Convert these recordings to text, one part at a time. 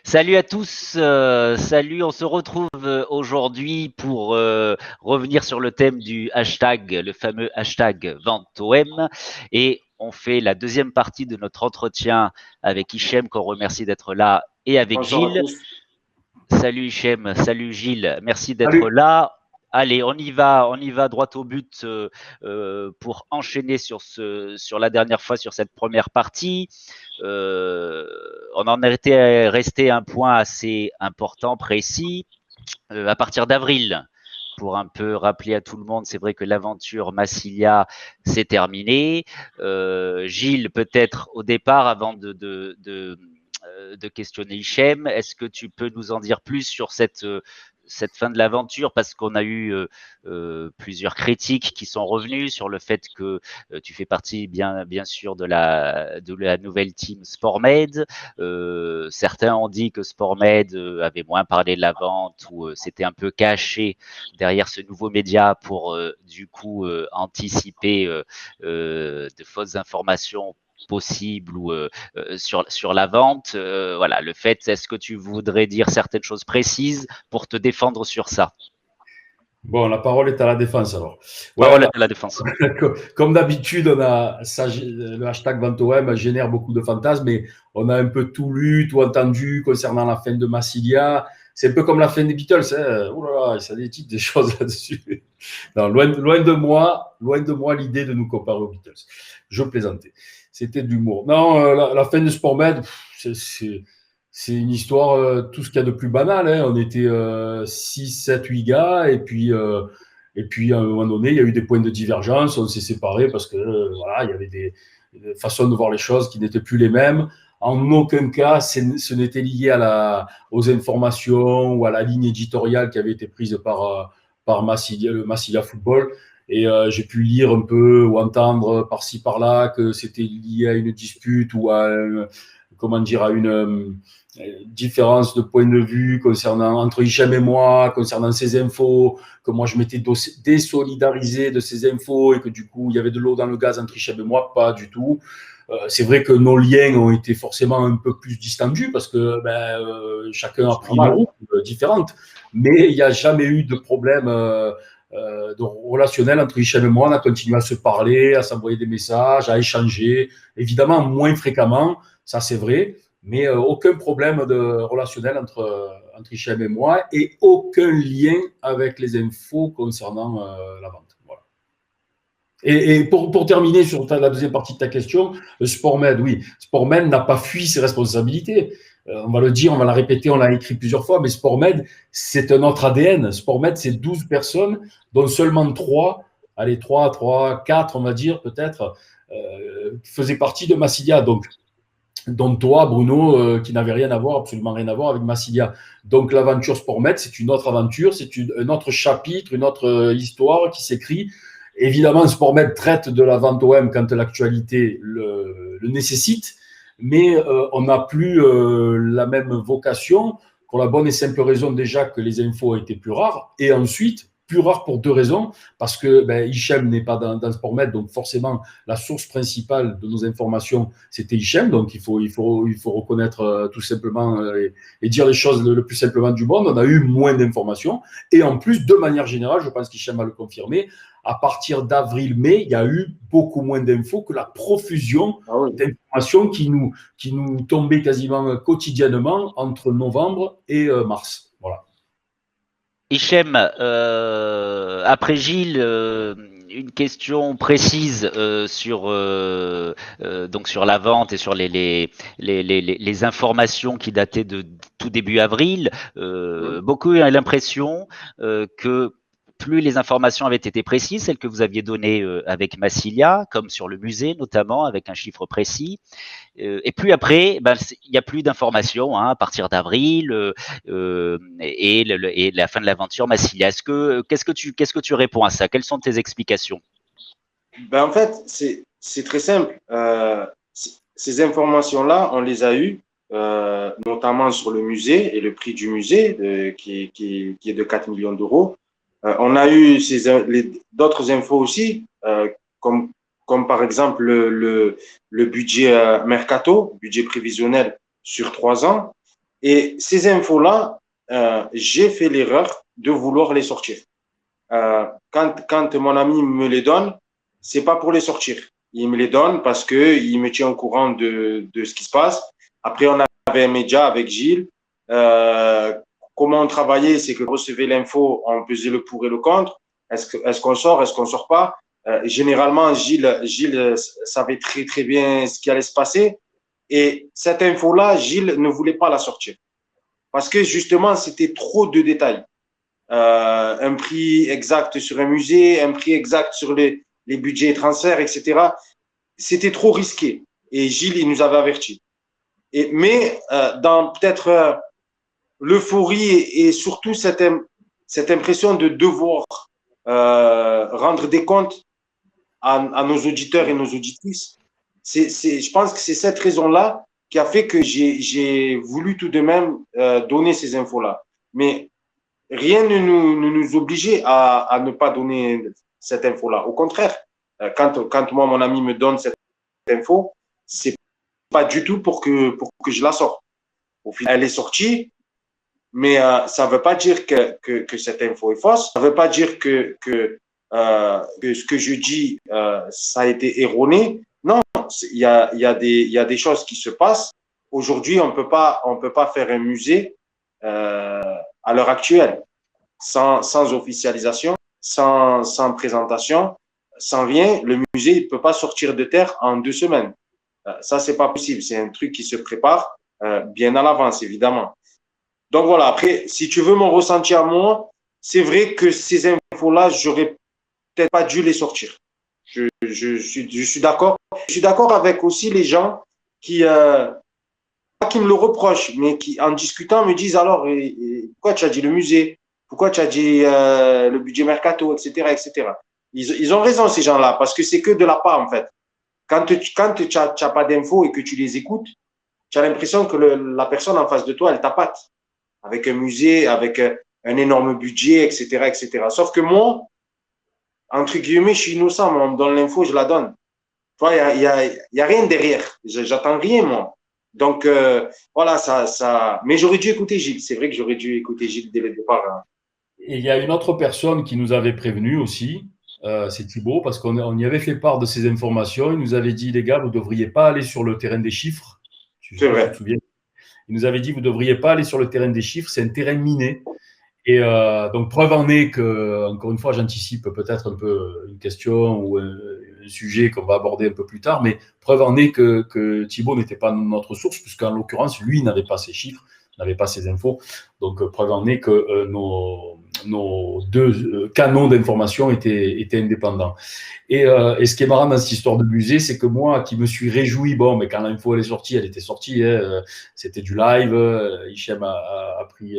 Salut à tous, salut, on se retrouve aujourd'hui pour revenir sur le thème du hashtag, le fameux hashtag VenteOM, et on fait la deuxième partie de notre entretien avec Hichem, qu'on remercie d'être là, et avec Bonjour à Gilles. tous. Salut Hichem, salut Gilles, merci d'être Salut. là. Allez, on y va droit au but pour enchaîner sur la dernière fois, sur cette première partie. On en était resté à un point assez important, précis. À partir d'avril, pour un peu rappeler à tout le monde, c'est vrai que l'aventure Massilia s'est terminée. Gilles, peut-être au départ, avant de questionner Hichem, est-ce que tu peux nous en dire plus sur cette fin de l'aventure, parce qu'on a eu plusieurs critiques qui sont revenues sur le fait que tu fais partie bien sûr de la nouvelle team SportMed. Certains ont dit que SportMed avait moins parlé de la vente, ou c'était un peu caché derrière ce nouveau média pour du coup anticiper de fausses informations possibles ou sur la vente. Voilà, le fait, est-ce que tu voudrais dire certaines choses précises pour te défendre sur ça? Bon, la parole est à la défense alors. Ouais, Parole à la défense. comme d'habitude, le hashtag VenteOM génère beaucoup de fantasmes, mais on a un peu tout lu, tout entendu concernant la fin de Massilia. C'est un peu comme la fin des Beatles. Hein. Ouh là là, ça dit des choses là-dessus. Non, loin de moi l'idée de nous comparer aux Beatles. Je plaisantais. C'était de l'humour. Non, la fin de SportMed, c'est une histoire, tout ce qu'il y a de plus banal. Hein. On était 6, 7, 8 gars, et puis à un moment donné, il y a eu des points de divergence, on s'est séparés parce que voilà, il y avait des façons de voir les choses qui n'étaient plus les mêmes. En aucun cas, ce n'était lié aux informations ou à la ligne éditoriale qui avait été prise par Massilia, le Massilia Football. Et j'ai pu lire un peu ou entendre par-ci par-là que c'était lié à une dispute ou comment dire, à une différence de point de vue concernant entre Hichem et moi, concernant ces infos, que moi je m'étais désolidarisé de ces infos et que du coup il y avait de l'eau dans le gaz entre Hichem et moi, pas du tout. C'est vrai que nos liens ont été forcément un peu plus distendus parce que chacun a pris une route différente, mais il n'y a jamais eu de problème de relationnel entre Hichem et moi. On a continué à se parler, à s'envoyer des messages, à échanger, évidemment moins fréquemment, ça c'est vrai, mais aucun problème relationnel entre Hichem et moi et aucun lien avec les infos concernant la vente. Voilà. Et pour terminer sur la deuxième partie de ta question, SportMed, oui, SportMed n'a pas fui ses responsabilités. On va le dire, on va la répéter, on l'a écrit plusieurs fois, mais SportMed, c'est un autre ADN. SportMed, c'est 12 personnes, dont seulement 3, allez, 3, 4, on va dire, peut-être, faisaient partie de Massilia. Donc, dont toi, Bruno, qui n'avait rien à voir, absolument rien à voir avec Massilia. Donc l'aventure SportMed, c'est une autre aventure, c'est un autre chapitre, une autre histoire qui s'écrit. Évidemment, SportMed traite de la vente OM quand l'actualité le nécessite, mais on n'a plus la même vocation pour la bonne et simple raison déjà que les infos étaient plus rares, et ensuite plus rares pour deux raisons, parce que Hichem n'est pas dans SportMed, donc forcément la source principale de nos informations c'était Hichem, donc il faut reconnaître tout simplement et dire les choses le plus simplement du monde. On a eu moins d'informations et en plus, de manière générale, je pense qu'Hichem va le confirmer, à partir d'avril-mai, il y a eu beaucoup moins d'infos que la profusion d'informations qui nous tombaient quasiment quotidiennement entre novembre et mars. Voilà. Hichem, après Gilles, une question précise donc sur la vente et sur les informations qui dataient de tout début avril. Beaucoup ont l'impression que plus les informations avaient été précises, celles que vous aviez données avec Massilia, comme sur le musée notamment, avec un chiffre précis, et puis après, il n'y a plus d'informations à partir d'avril et la fin de l'aventure Massilia. Qu'est-ce que tu réponds à ça? Quelles sont tes explications? En fait, c'est très simple. Ces informations-là, on les a eues, notamment sur le musée et le prix du musée qui est de 4 millions d'euros. On a eu d'autres infos aussi, comme par exemple le budget mercato, budget prévisionnel sur 3 ans. Et ces infos-là, j'ai fait l'erreur de vouloir les sortir. Quand mon ami me les donne, c'est pas pour les sortir. Il me les donne parce qu'il me tient au courant de ce qui se passe. Après, on avait un média avec Gilles. Comment on travaillait, c'est que recevait l'info, on pesait le pour et le contre. Est-ce qu'on sort, est-ce qu'on sort pas? Généralement, Gilles savait très très bien ce qui allait se passer. Et cette info-là, Gilles ne voulait pas la sortir. Parce que justement, c'était trop de détails. Un prix exact sur un musée, un prix exact sur les budgets et transferts, etc. C'était trop risqué. Et Gilles, il nous avait avertis. Mais dans peut-être l'euphorie et surtout cette impression de devoir rendre des comptes à nos auditeurs et nos auditrices, je pense que c'est cette raison-là qui a fait que j'ai voulu tout de même donner ces infos-là. Mais rien ne nous obligeait à ne pas donner cette info-là. Au contraire, quand moi, mon ami me donne cette info, c'est pas du tout pour que je la sorte. Au final, elle est sortie, mais ça ne veut pas dire que cette info est fausse. Ça ne veut pas dire que ce que je dis, ça a été erroné. Non, il y a des choses qui se passent. Aujourd'hui, on peut pas faire un musée à l'heure actuelle sans officialisation, sans présentation, sans rien. Le musée ne peut pas sortir de terre en 2 semaines. Ça, c'est pas possible. C'est un truc qui se prépare bien à l'avance, évidemment. Donc voilà, après, si tu veux mon ressenti à moi, c'est vrai que ces infos-là, j'aurais peut-être pas dû les sortir. Je suis d'accord. Je suis d'accord avec aussi les gens qui me le reprochent, mais qui, en discutant, me disent alors, pourquoi tu as dit le musée? Pourquoi tu as dit le budget mercato, etc., etc. Ils ont raison, ces gens-là, parce que c'est que de la part, en fait. Quand tu n'as pas d'infos et que tu les écoutes, tu as l'impression que la personne en face de toi, elle tapate avec un musée, avec un énorme budget, etc., etc. Sauf que moi, entre guillemets, je suis innocent. Moi, on me donne l'info, je la donne. Tu vois, il y a rien derrière. J'attends rien, moi. Donc, voilà, ça. Mais j'aurais dû écouter Gilles. C'est vrai que j'aurais dû écouter Gilles dès le départ. Hein. Et il y a une autre personne qui nous avait prévenu aussi, c'est Thibaut, parce qu'on y avait fait part de ces informations. Il nous avait dit, les gars, vous ne devriez pas aller sur le terrain des chiffres. Je sais pas si tu te souviens. Il nous avait dit, vous ne devriez pas aller sur le terrain des chiffres, c'est un terrain miné. Et donc, preuve en est que, encore une fois, j'anticipe peut-être un peu une question ou un sujet qu'on va aborder un peu plus tard, mais preuve en est que Thibaut n'était pas notre source, puisqu'en l'occurrence, lui n'avait pas ces chiffres, n'avait pas ces infos. Donc, preuve en est que nos deux canaux d'information étaient indépendants. Et ce qui est marrant dans cette histoire de musée, c'est que moi, qui me suis réjoui, bon, mais quand l'info elle est sortie, elle était sortie, hein, c'était du live, Hichem a pris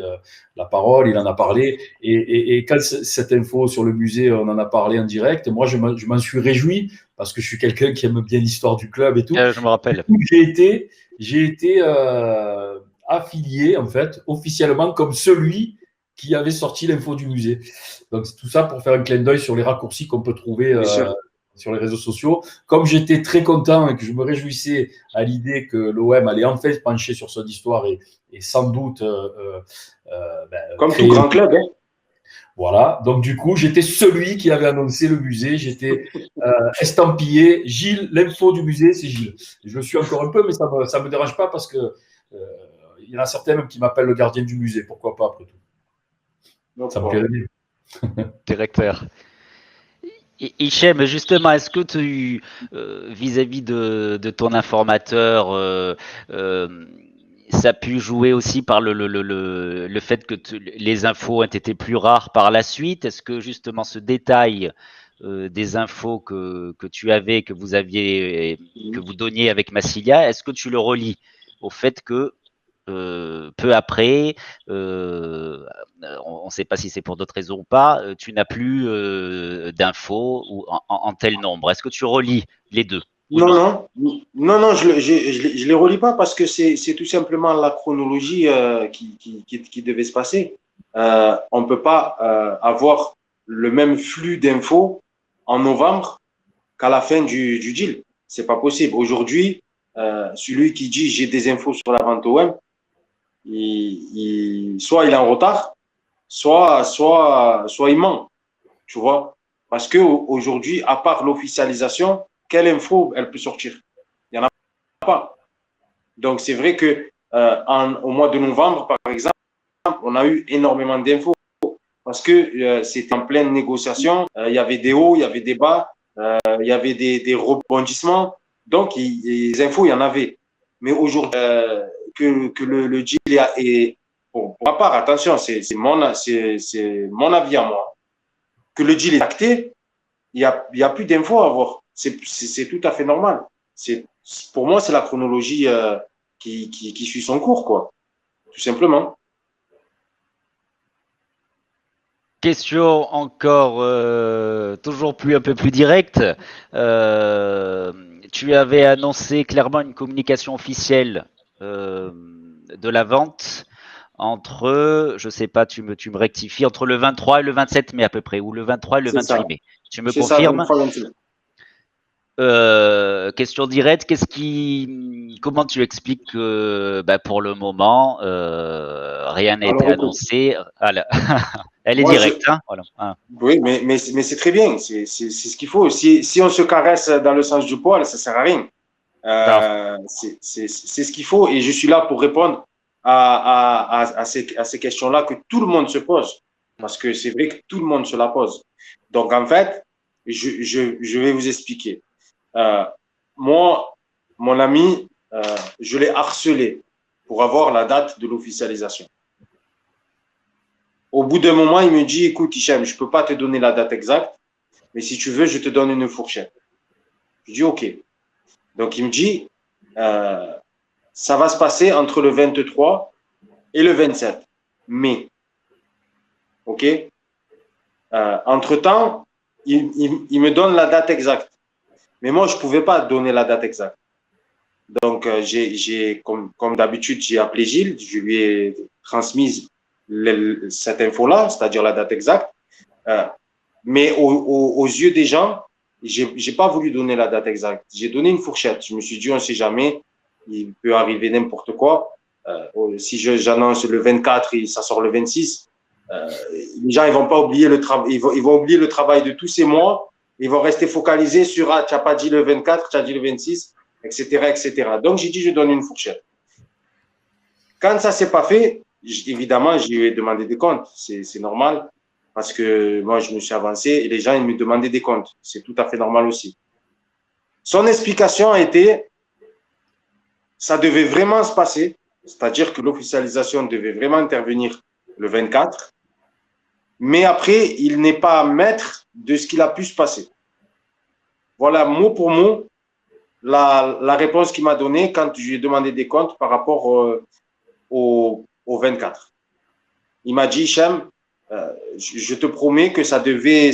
la parole, il en a parlé, et quand cette info sur le musée, on en a parlé en direct, moi, je m'en suis réjoui, parce que je suis quelqu'un qui aime bien l'histoire du club et tout. Je me rappelle. J'ai été affilié, en fait, officiellement, comme celui qui avait sorti l'info du musée. Donc, c'est tout ça pour faire un clin d'œil sur les raccourcis qu'on peut trouver sur les réseaux sociaux. Comme j'étais très content et que je me réjouissais à l'idée que l'OM allait enfin se pencher sur son histoire et sans doute… comme tout grand club, hein. Voilà, donc du coup, j'étais celui qui avait annoncé le musée, j'étais estampillé. Gilles, l'info du musée, c'est Gilles. Je le suis encore un peu, mais ça me dérange pas parce que il y en a certains même qui m'appellent le gardien du musée, pourquoi pas après tout. Donc, ça me plairait bien. Directeur. Hichem, justement, est-ce que tu, vis-à-vis de ton informateur, ça a pu jouer aussi par le fait que les infos ont été plus rares par la suite? Est-ce que justement ce détail des infos que tu avais, que vous donniez avec Massilia, est-ce que tu le relis au fait que peu après, on ne sait pas si c'est pour d'autres raisons ou pas, tu n'as plus d'infos ou en tel nombre. Est-ce que tu relis les deux? Non, je les relis pas parce que c'est tout simplement la chronologie qui devait se passer. On ne peut pas avoir le même flux d'infos en novembre qu'à la fin du deal. C'est pas possible. Aujourd'hui, celui qui dit j'ai des infos sur la vente OM, soit il est en retard, soit il ment, tu vois. Parce qu'aujourd'hui, à part l'officialisation, quelle info elle peut sortir? Il n'y en a pas. Donc, c'est vrai que au mois de novembre, par exemple, on a eu énormément d'infos parce que c'était en pleine négociation. Il y avait des hauts, il y avait des bas, il y avait des rebondissements. Donc, les infos, il y en avait. Mais aujourd'hui, que le deal est, pour ma part, attention, c'est mon avis à moi, que le deal est acté, il y a plus d'infos à avoir. C'est tout à fait normal. Pour moi, c'est la chronologie qui suit son cours, quoi. Tout simplement. Question encore toujours un peu plus directe. Tu avais annoncé clairement une communication officielle de la vente entre, je sais pas, tu me rectifies, entre le 23 et le 27 mai à peu près, ou le 23 et le C'est 28 ça. mai. Tu me C'est ça, confirmes? 23, 28. Question directe, comment tu expliques que pour le moment rien n'a été Alors, écoute, annoncé? Elle est moi, directe, hein, voilà. oui, mais c'est très bien. C'est ce qu'il faut. Si on se caresse dans le sens du poil, ça sert à rien. C'est ce qu'il faut. Et je suis là pour répondre à ces questions-là que tout le monde se pose. Parce que c'est vrai que tout le monde se la pose. Donc, en fait, je vais vous expliquer. Moi, mon ami, je l'ai harcelé pour avoir la date de l'officialisation. Au bout d'un moment, il me dit, écoute, Hichem, je ne peux pas te donner la date exacte, mais si tu veux, je te donne une fourchette. Je dis, OK. Donc, il me dit, ça va se passer entre le 23 et le 27 mai. OK. Entre-temps, il me donne la date exacte. Mais moi, je ne pouvais pas donner la date exacte. Donc, comme d'habitude, j'ai appelé Gilles, je lui ai transmis cette info-là, c'est-à-dire la date exacte. Mais aux yeux des gens, j'ai pas voulu donner la date exacte. J'ai donné une fourchette. Je me suis dit, on ne sait jamais, il peut arriver n'importe quoi. Si j'annonce le 24 et ça sort le 26, les gens ils vont pas oublier le travail, ils vont oublier le travail de tous ces mois. Ils vont rester focalisés sur tu n'as pas dit le 24, tu as dit le 26, etc., etc. Donc j'ai dit, je donne une fourchette. Quand ça s'est pas fait, évidemment, je lui ai demandé des comptes. C'est normal. Parce que moi, je me suis avancé et les gens, ils me demandaient des comptes. C'est tout à fait normal aussi. Son explication a été, ça devait vraiment se passer, c'est-à-dire que l'officialisation devait vraiment intervenir le 24, mais après, il n'est pas maître de ce qu'il a pu se passer. Voilà, mot pour mot, la réponse qu'il m'a donnée quand je lui ai demandé des comptes par rapport au 24. Il m'a dit, Hichem, je te promets que ça devait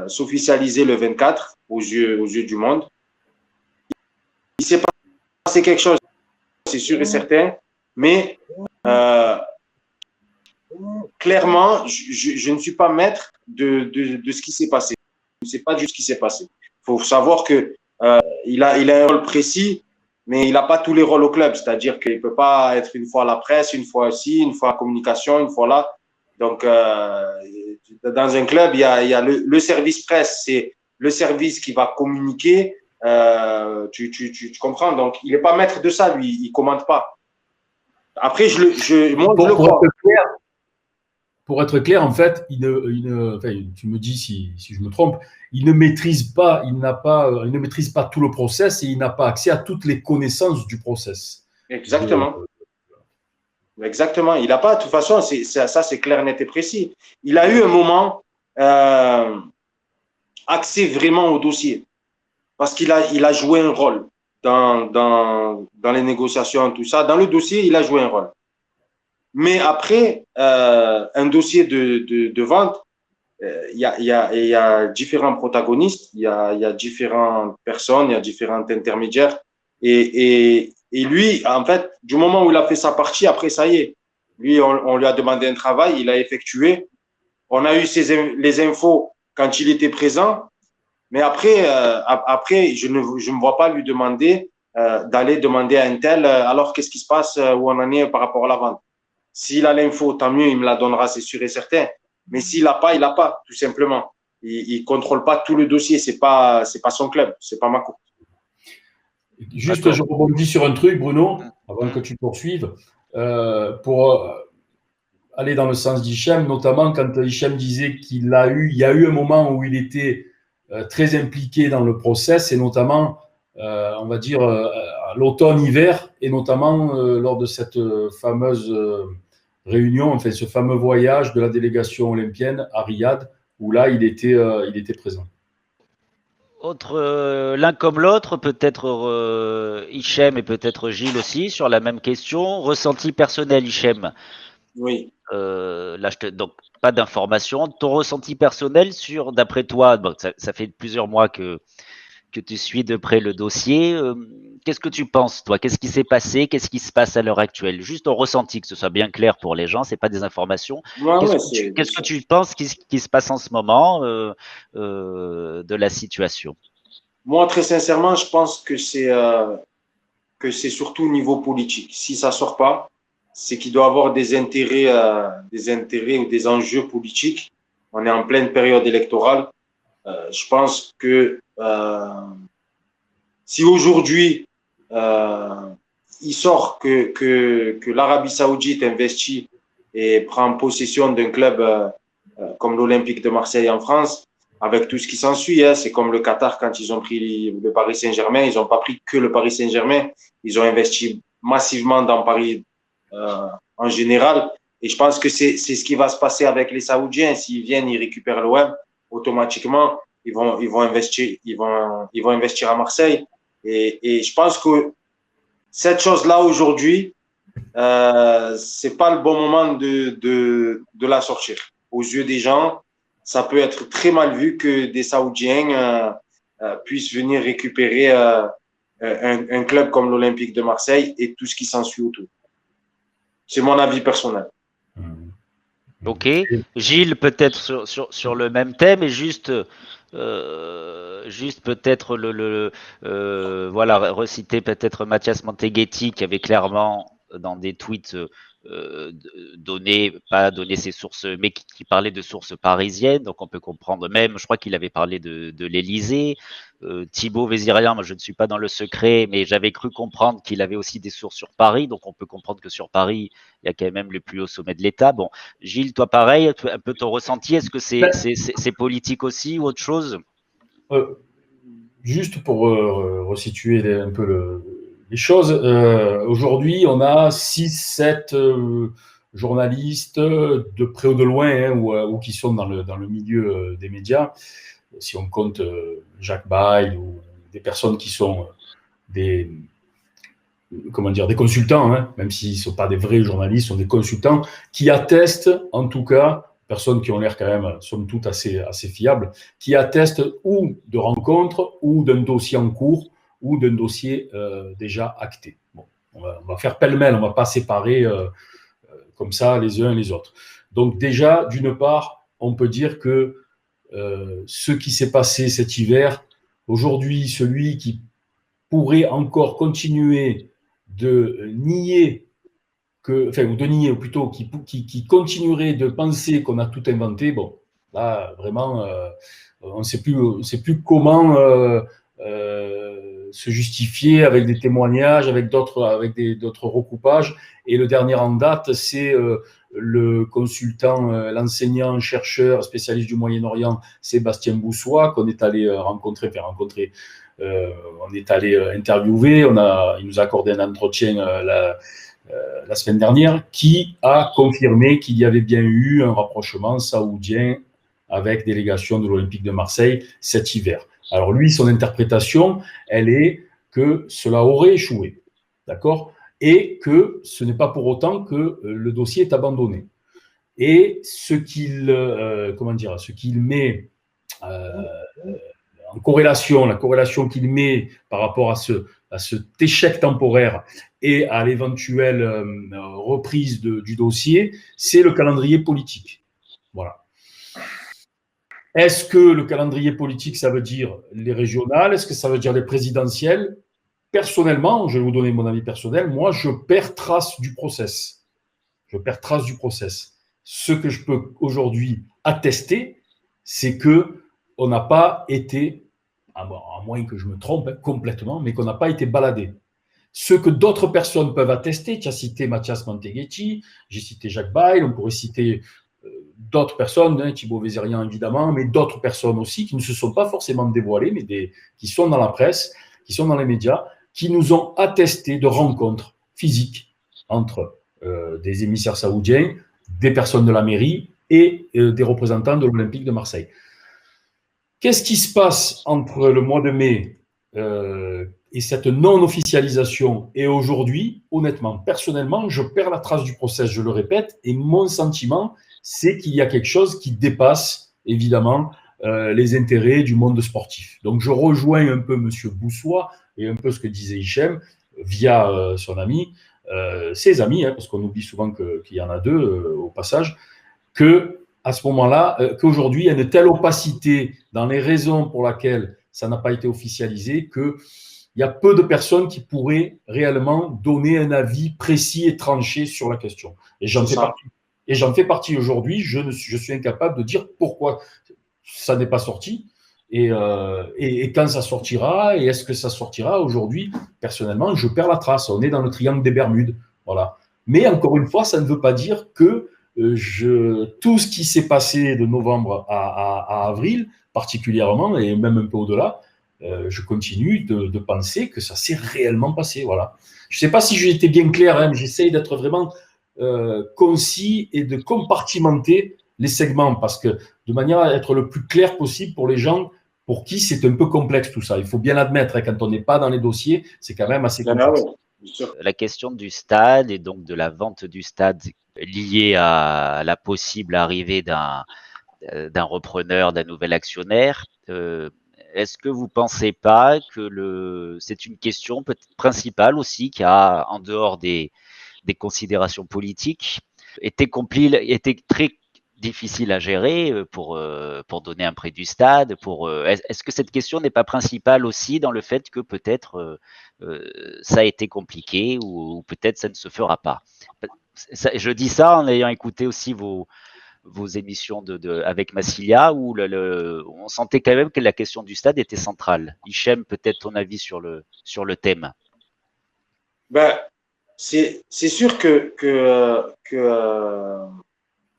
s'officialiser le 24 aux yeux du monde. Il s'est passé quelque chose, c'est sûr et certain, mais clairement, je ne suis pas maître de ce qui s'est passé. Je ne sais pas du tout ce qui s'est passé. Il faut savoir que il a un rôle précis, mais il n'a pas tous les rôles au club. C'est-à-dire qu'il ne peut pas être une fois à la presse, une fois ici, une fois à la communication, une fois là. Donc, dans un club, il y a le service presse, c'est le service qui va communiquer. Tu comprends? Donc, il n'est pas maître de ça, lui. Il ne commande pas. Après, moi, je le crois. Pour être clair, en fait, enfin, tu me dis si je me trompe, il ne maîtrise pas, il ne maîtrise pas tout le process et il n'a pas accès à toutes les connaissances du process. Exactement. Exactement. Il n'a pas, de toute façon, ça c'est clair, net et précis. Il a eu un moment axé vraiment au dossier parce qu'il a joué un rôle dans les négociations, tout ça. Dans le dossier, il a joué un rôle. Mais après, un dossier de vente, il y a différents protagonistes, il y a différentes personnes, il y a différents intermédiaires. Et lui, en fait, du moment où il a fait sa partie, après, ça y est. Lui, on lui a demandé un travail, il a effectué. On a eu les infos quand il était présent. Mais après, je ne me vois pas lui demander d'aller demander à un tel, alors qu'est-ce qui se passe, où on en est par rapport à la vente. S'il a l'info, tant mieux, il me la donnera, c'est sûr et certain. Mais s'il l'a pas, il l'a pas, tout simplement. Il contrôle pas tout le dossier, c'est pas son club, c'est pas ma coupe. Juste, je rebondis sur un truc, Bruno, avant que tu poursuives, pour aller dans le sens d'Hichem, notamment quand Hichem disait il y a eu un moment où il était très impliqué dans le process, et notamment, on va dire, à l'automne-hiver, et notamment lors de cette fameuse réunion, enfin ce fameux voyage de la délégation olympienne à Riyad, où là, il était présent. L'un comme l'autre, peut-être Hichem et peut-être Gilles aussi, sur la même question. Ressenti personnel, Hichem. Oui. Là, donc, pas d'informations. Ton ressenti personnel sur, d'après toi, bon, ça fait plusieurs mois que tu suis de près le dossier. Qu'est-ce que tu penses, toi? Qu'est-ce qui s'est passé? Qu'est-ce qui se passe à l'heure actuelle? Juste ton ressenti, que ce soit bien clair pour les gens, c'est pas des informations. Qu'est-ce que tu penses qui se passe en ce moment de la situation? Moi, très sincèrement, je pense que c'est surtout au niveau politique. Si ça sort pas, c'est qu'il doit avoir des intérêts ou des enjeux politiques. On est en pleine période électorale. Je pense que si aujourd'hui il sort que l'Arabie Saoudite investit et prend possession d'un club comme l'Olympique de Marseille en France, avec tout ce qui s'ensuit, hein, c'est comme le Qatar quand ils ont pris le Paris Saint-Germain, ils n'ont pas pris que le Paris Saint-Germain, ils ont investi massivement dans Paris en général. Et je pense que c'est ce qui va se passer avec les Saoudiens. S'ils viennent, ils récupèrent l'OM, automatiquement, ils vont investir à Marseille. Et je pense que cette chose-là aujourd'hui, c'est pas le bon moment de la sortir. Aux yeux des gens, ça peut être très mal vu que des Saoudiens puissent venir récupérer un club comme l'Olympique de Marseille et tout ce qui s'ensuit autour. C'est mon avis personnel. Ok. Gilles, peut-être sur le même thème, et juste peut-être voilà, reciter peut-être Mathias Manteghetti qui avait clairement dans des tweets pas donné ses sources, mais qui parlait de sources parisiennes, donc on peut comprendre même, je crois qu'il avait parlé de l'Élysée. Thibaut Vézirien, moi je ne suis pas dans le secret, mais j'avais cru comprendre qu'il avait aussi des sources sur Paris, donc on peut comprendre que sur Paris, il y a quand même le plus haut sommet de l'État. Bon, Gilles, toi pareil, un peu ton ressenti, est-ce que c'est politique aussi ou autre chose? Juste pour resituer un peu les choses, aujourd'hui, on a 6-7 journalistes de près ou de loin, hein, ou qui sont dans le milieu des médias. Si on compte Jacques Bail ou des personnes qui sont des consultants, hein, même s'ils ne sont pas des vrais journalistes, sont des consultants qui attestent, en tout cas, personnes qui ont l'air quand même, somme toute, assez fiables, qui attestent ou de rencontres, ou d'un dossier en cours, ou d'un dossier déjà acté. Bon, on va faire pêle-mêle, on ne va pas séparer comme ça les uns et les autres. Donc déjà, d'une part, on peut dire que ce qui s'est passé cet hiver, aujourd'hui, celui qui pourrait encore continuer de nier ou plutôt qui continuerait de penser qu'on a tout inventé, bon, là, vraiment, on ne sait plus comment se justifier avec des témoignages, avec d'autres recoupages. Et le dernier en date, c'est le consultant, l'enseignant, chercheur, spécialiste du Moyen-Orient, Sébastien Boussois, qu'on est allé rencontrer. On est allé interviewer, il nous a accordé un entretien la semaine dernière, qui a confirmé qu'il y avait bien eu un rapprochement saoudien avec délégation de l'Olympique de Marseille cet hiver. Alors lui, son interprétation, elle est que cela aurait échoué, d'accord, et que ce n'est pas pour autant que le dossier est abandonné. Et ce qu'il met en corrélation, la corrélation qu'il met par rapport à cet échec temporaire et à l'éventuelle reprise du dossier, c'est le calendrier politique. Voilà. Est-ce que le calendrier politique, ça veut dire les régionales? Est-ce que ça veut dire les présidentielles? personnellement, je vais vous donner mon avis personnel, moi, je perds trace du process. Je perds trace du process. Ce que je peux aujourd'hui attester, c'est que on n'a pas été, à moins que je me trompe complètement, mais qu'on n'a pas été baladé. Ce que d'autres personnes peuvent attester, tu as cité Mathias Manteghetti, j'ai cité Jacques Bail, on pourrait citer d'autres personnes, Thibaut Vézérian évidemment, mais d'autres personnes aussi qui ne se sont pas forcément dévoilées, mais qui sont dans la presse, qui sont dans les médias, qui nous ont attesté de rencontres physiques entre des émissaires saoudiens, des personnes de la mairie et des représentants de l'Olympique de Marseille. Qu'est-ce qui se passe entre le mois de mai et cette non-officialisation et aujourd'hui? Honnêtement, personnellement, je perds la trace du process, je le répète, et mon sentiment, c'est qu'il y a quelque chose qui dépasse, évidemment, les intérêts du monde sportif. Donc, je rejoins un peu M. Boussois et un peu ce que disait Hichem via son ami, ses amis, parce qu'on oublie souvent qu'il y en a deux au passage, qu'à ce moment-là, qu'aujourd'hui, il y a une telle opacité dans les raisons pour lesquelles ça n'a pas été officialisé qu'il y a peu de personnes qui pourraient réellement donner un avis précis et tranché sur la question. Et j'en fais partie aujourd'hui. Je suis incapable de dire pourquoi ça n'est pas sorti et quand ça sortira et est-ce que ça sortira. Aujourd'hui, personnellement, je perds la trace. On est dans le triangle des Bermudes. Voilà. Mais encore une fois, ça ne veut pas dire que tout ce qui s'est passé de novembre à avril, particulièrement, et même un peu au-delà, je continue de penser que ça s'est réellement passé. Voilà. Je ne sais pas si j'ai été bien clair, mais j'essaye d'être vraiment concis et de compartimenter les segments, parce que de manière à être le plus clair possible pour les gens pour qui c'est un peu complexe tout ça. Il faut bien l'admettre, quand on n'est pas dans les dossiers, c'est quand même assez complexe. La question du stade et donc de la vente du stade liée à la possible arrivée d'un repreneur, d'un nouvel actionnaire, est-ce que vous ne pensez pas que c'est une question peut-être principale aussi qui a, en dehors des considérations politiques, était très difficile à gérer pour donner un prix du stade. Est-ce que cette question n'est pas principale aussi dans le fait que peut-être ça a été compliqué ou peut-être ça ne se fera pas? Je dis ça en ayant écouté aussi vos émissions avec Massilia où on sentait quand même que la question du stade était centrale. Hichem, peut-être ton avis sur le thème. Ben, c'est sûr que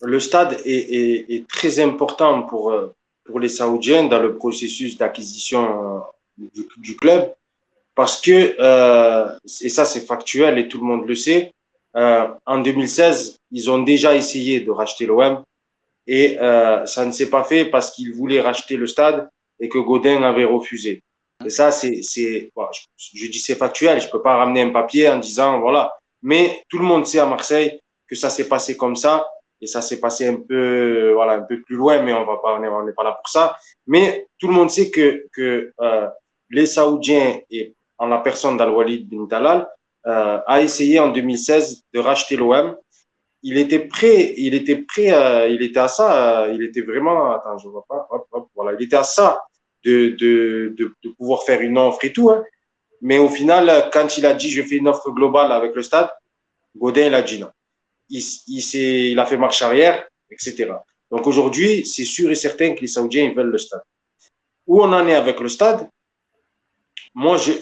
le stade est très important pour les Saoudiens dans le processus d'acquisition du club parce que, et ça c'est factuel et tout le monde le sait, en 2016, ils ont déjà essayé de racheter l'OM et ça ne s'est pas fait parce qu'ils voulaient racheter le stade et que Godin avait refusé. Et ça, bon, je dis c'est factuel, je ne peux pas ramener un papier en disant voilà. Mais tout le monde sait à Marseille que ça s'est passé comme ça et ça s'est passé un peu plus loin, mais on n'est pas là pour ça. Mais tout le monde sait que les Saoudiens et en la personne d'Al-Walid bin Talal a essayé en 2016 de racheter l'OM. Il était prêt, il était à ça, il était vraiment, attends, je vois pas, voilà, il était à ça de pouvoir faire une offre et tout. Hein. Mais au final, quand il a dit je fais une offre globale avec le stade, Godin, il a dit non. Il a fait marche arrière, etc. Donc aujourd'hui, c'est sûr et certain que les Saoudiens ils veulent le stade. Où on en est avec le stade, moi, je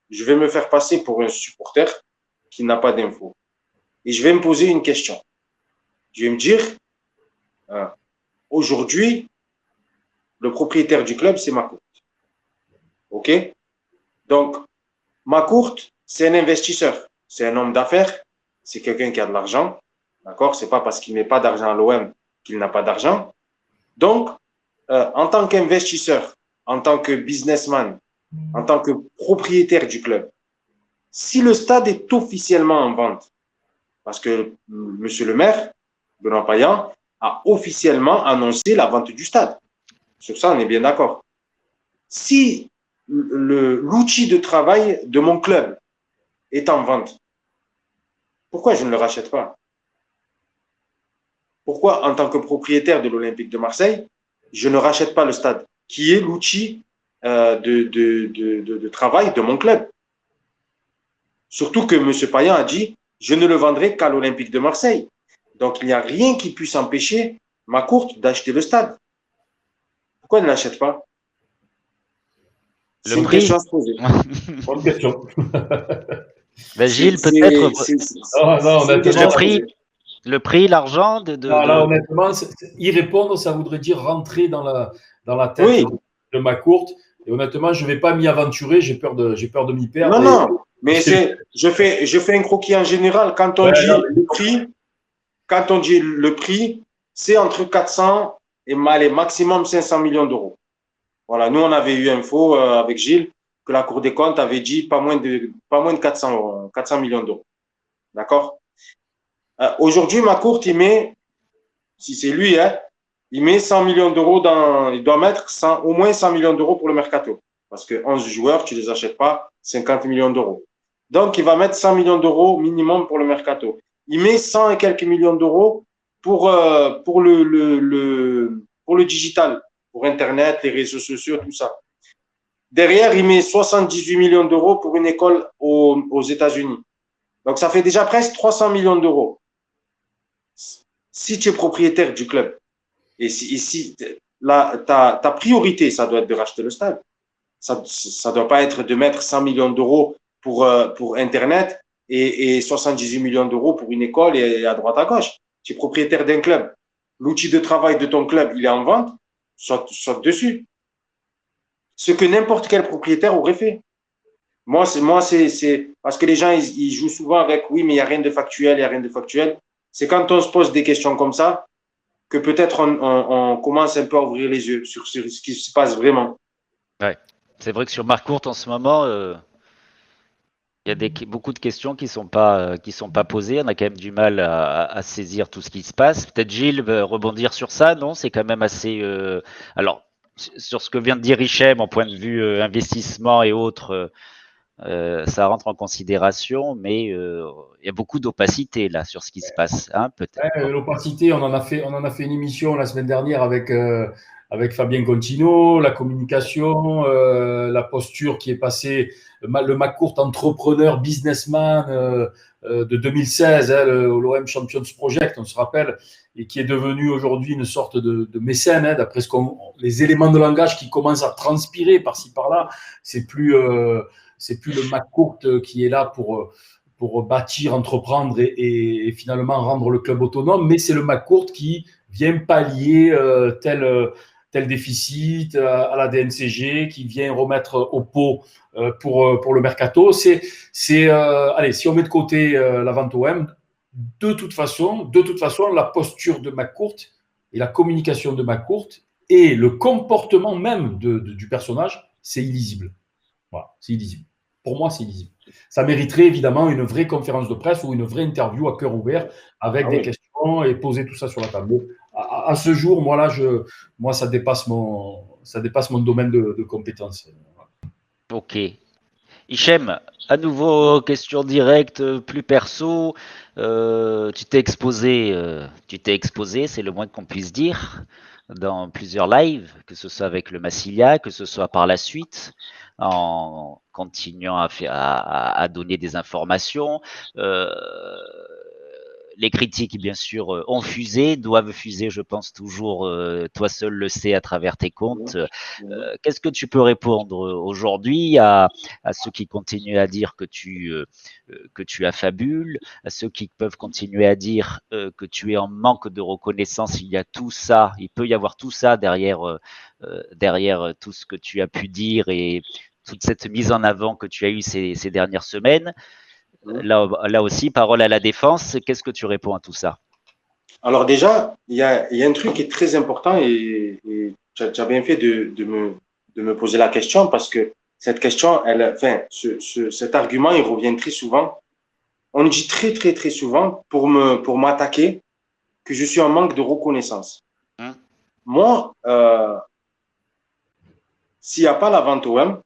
vais me faire passer pour un supporter qui n'a pas d'infos. Et je vais me poser une question. Je vais me dire, aujourd'hui, le propriétaire du club, c'est Macourt. OK? Donc, Macourt, c'est un investisseur. C'est un homme d'affaires. C'est quelqu'un qui a de l'argent. D'accord? C'est pas parce qu'il met pas d'argent à l'OM qu'il n'a pas d'argent. Donc, en tant qu'investisseur, en tant que businessman, en tant que propriétaire du club, si le stade est officiellement en vente, parce que monsieur le maire, Benoît Payan, a officiellement annoncé la vente du stade. Sur ça, on est bien d'accord. Si l'outil de travail de mon club est en vente, pourquoi je ne le rachète pas? Pourquoi, en tant que propriétaire de l'Olympique de Marseille, je ne rachète pas le stade, qui est l'outil de travail de mon club. Surtout que M. Payan a dit, je ne le vendrai qu'à l'Olympique de Marseille. Donc, il n'y a rien qui puisse empêcher McCourt d'acheter le stade. Pourquoi il ne l'achète pas? C'est une question à se poser. Bonne question. Ben, Gilles, peut-être le prix, l'argent Là, honnêtement, y répondre, ça voudrait dire rentrer dans la tête de McCourt. Et honnêtement, je ne vais pas m'y aventurer, j'ai peur de m'y perdre. Non, mais je fais un croquis en général. Quand on dit le prix, c'est entre 400 et maximum 500 millions d'euros. Voilà, nous, on avait eu info avec Gilles que la Cour des comptes avait dit pas moins de 400 millions d'euros. D'accord? Aujourd'hui, McCourt, il met, si c'est lui, il met 100 millions d'euros il doit mettre au moins 100 millions d'euros pour le mercato. Parce que 11 joueurs, tu ne les achètes pas 50 millions d'euros. Donc, il va mettre 100 millions d'euros minimum pour le mercato. Il met 100 et quelques millions d'euros pour le digital, pour Internet, les réseaux sociaux, tout ça. Derrière, il met 78 millions d'euros pour une école aux États-Unis. Donc, ça fait déjà presque 300 millions d'euros. Si tu es propriétaire du club, et si ta priorité, ça doit être de racheter le stade. Ça ne doit pas être de mettre 100 millions d'euros pour Internet et 78 millions d'euros pour une école et à droite à gauche. Tu es propriétaire d'un club. L'outil de travail de ton club, il est en vente, saute dessus. Ce que n'importe quel propriétaire aurait fait. Moi, c'est parce que les gens, ils jouent souvent avec oui, mais il n'y a rien de factuel, il n'y a rien de factuel. C'est quand on se pose des questions comme ça que peut-être on commence un peu à ouvrir les yeux sur ce qui se passe vraiment. Ouais. C'est vrai que sur McCourt, en ce moment, il y a beaucoup de questions qui sont pas posées. On a quand même du mal à saisir tout ce qui se passe. Peut-être Gilles veut rebondir sur ça, non? C'est quand même assez. Alors, sur ce que vient de dire Hichem, en point de vue investissement et autres, ça rentre en considération, mais il y a beaucoup d'opacité là sur ce qui se passe, hein, peut-être. L'opacité, on en a fait une émission la semaine dernière avec Fabien Contino, la communication, la posture qui est passée, le McCourt entrepreneur, businessman de 2016, l'OM Champions Project, on se rappelle, et qui est devenu aujourd'hui une sorte de mécène, d'après les éléments de langage qui commencent à transpirer par-ci par-là. C'est plus le McCourt qui est là pour bâtir, entreprendre et finalement rendre le club autonome, mais c'est le McCourt qui vient pallier tel déficit à la DNCG, qui vient remettre au pot pour le mercato. Allez, si on met de côté la vente OM, de toute façon, la posture de McCourt et la communication de McCourt et le comportement même du personnage, c'est illisible. Voilà, c'est illisible. Pour moi, c'est illisible. Ça mériterait évidemment une vraie conférence de presse ou une vraie interview à cœur ouvert avec des questions et poser tout ça sur la table. À ce jour, moi, ça dépasse mon domaine de compétences. Ok. Hichem, à nouveau, question directe, plus perso. Tu t'es exposé, c'est le moins qu'on puisse dire, dans plusieurs lives, que ce soit avec le Massilia, que ce soit par la suite, en continuant à donner des informations. Les critiques, bien sûr, ont fusé, doivent fuser, je pense toujours, toi seul le sais à travers tes comptes. Qu'est-ce que tu peux répondre aujourd'hui à ceux qui continuent à dire que tu affabules, à ceux qui peuvent continuer à dire que tu es en manque de reconnaissance? Il y a tout ça, il peut y avoir tout ça derrière tout ce que tu as pu dire et toute cette mise en avant que tu as eue ces dernières semaines. Là aussi, parole à la défense, qu'est-ce que tu réponds à tout ça? Alors déjà, il y a un truc qui est très important et tu as bien fait de me poser la question parce que cette question, cet argument, il revient très souvent. On dit très, très, très souvent pour m'attaquer que je suis en manque de reconnaissance. Moi, s'il n'y a pas la vente OM,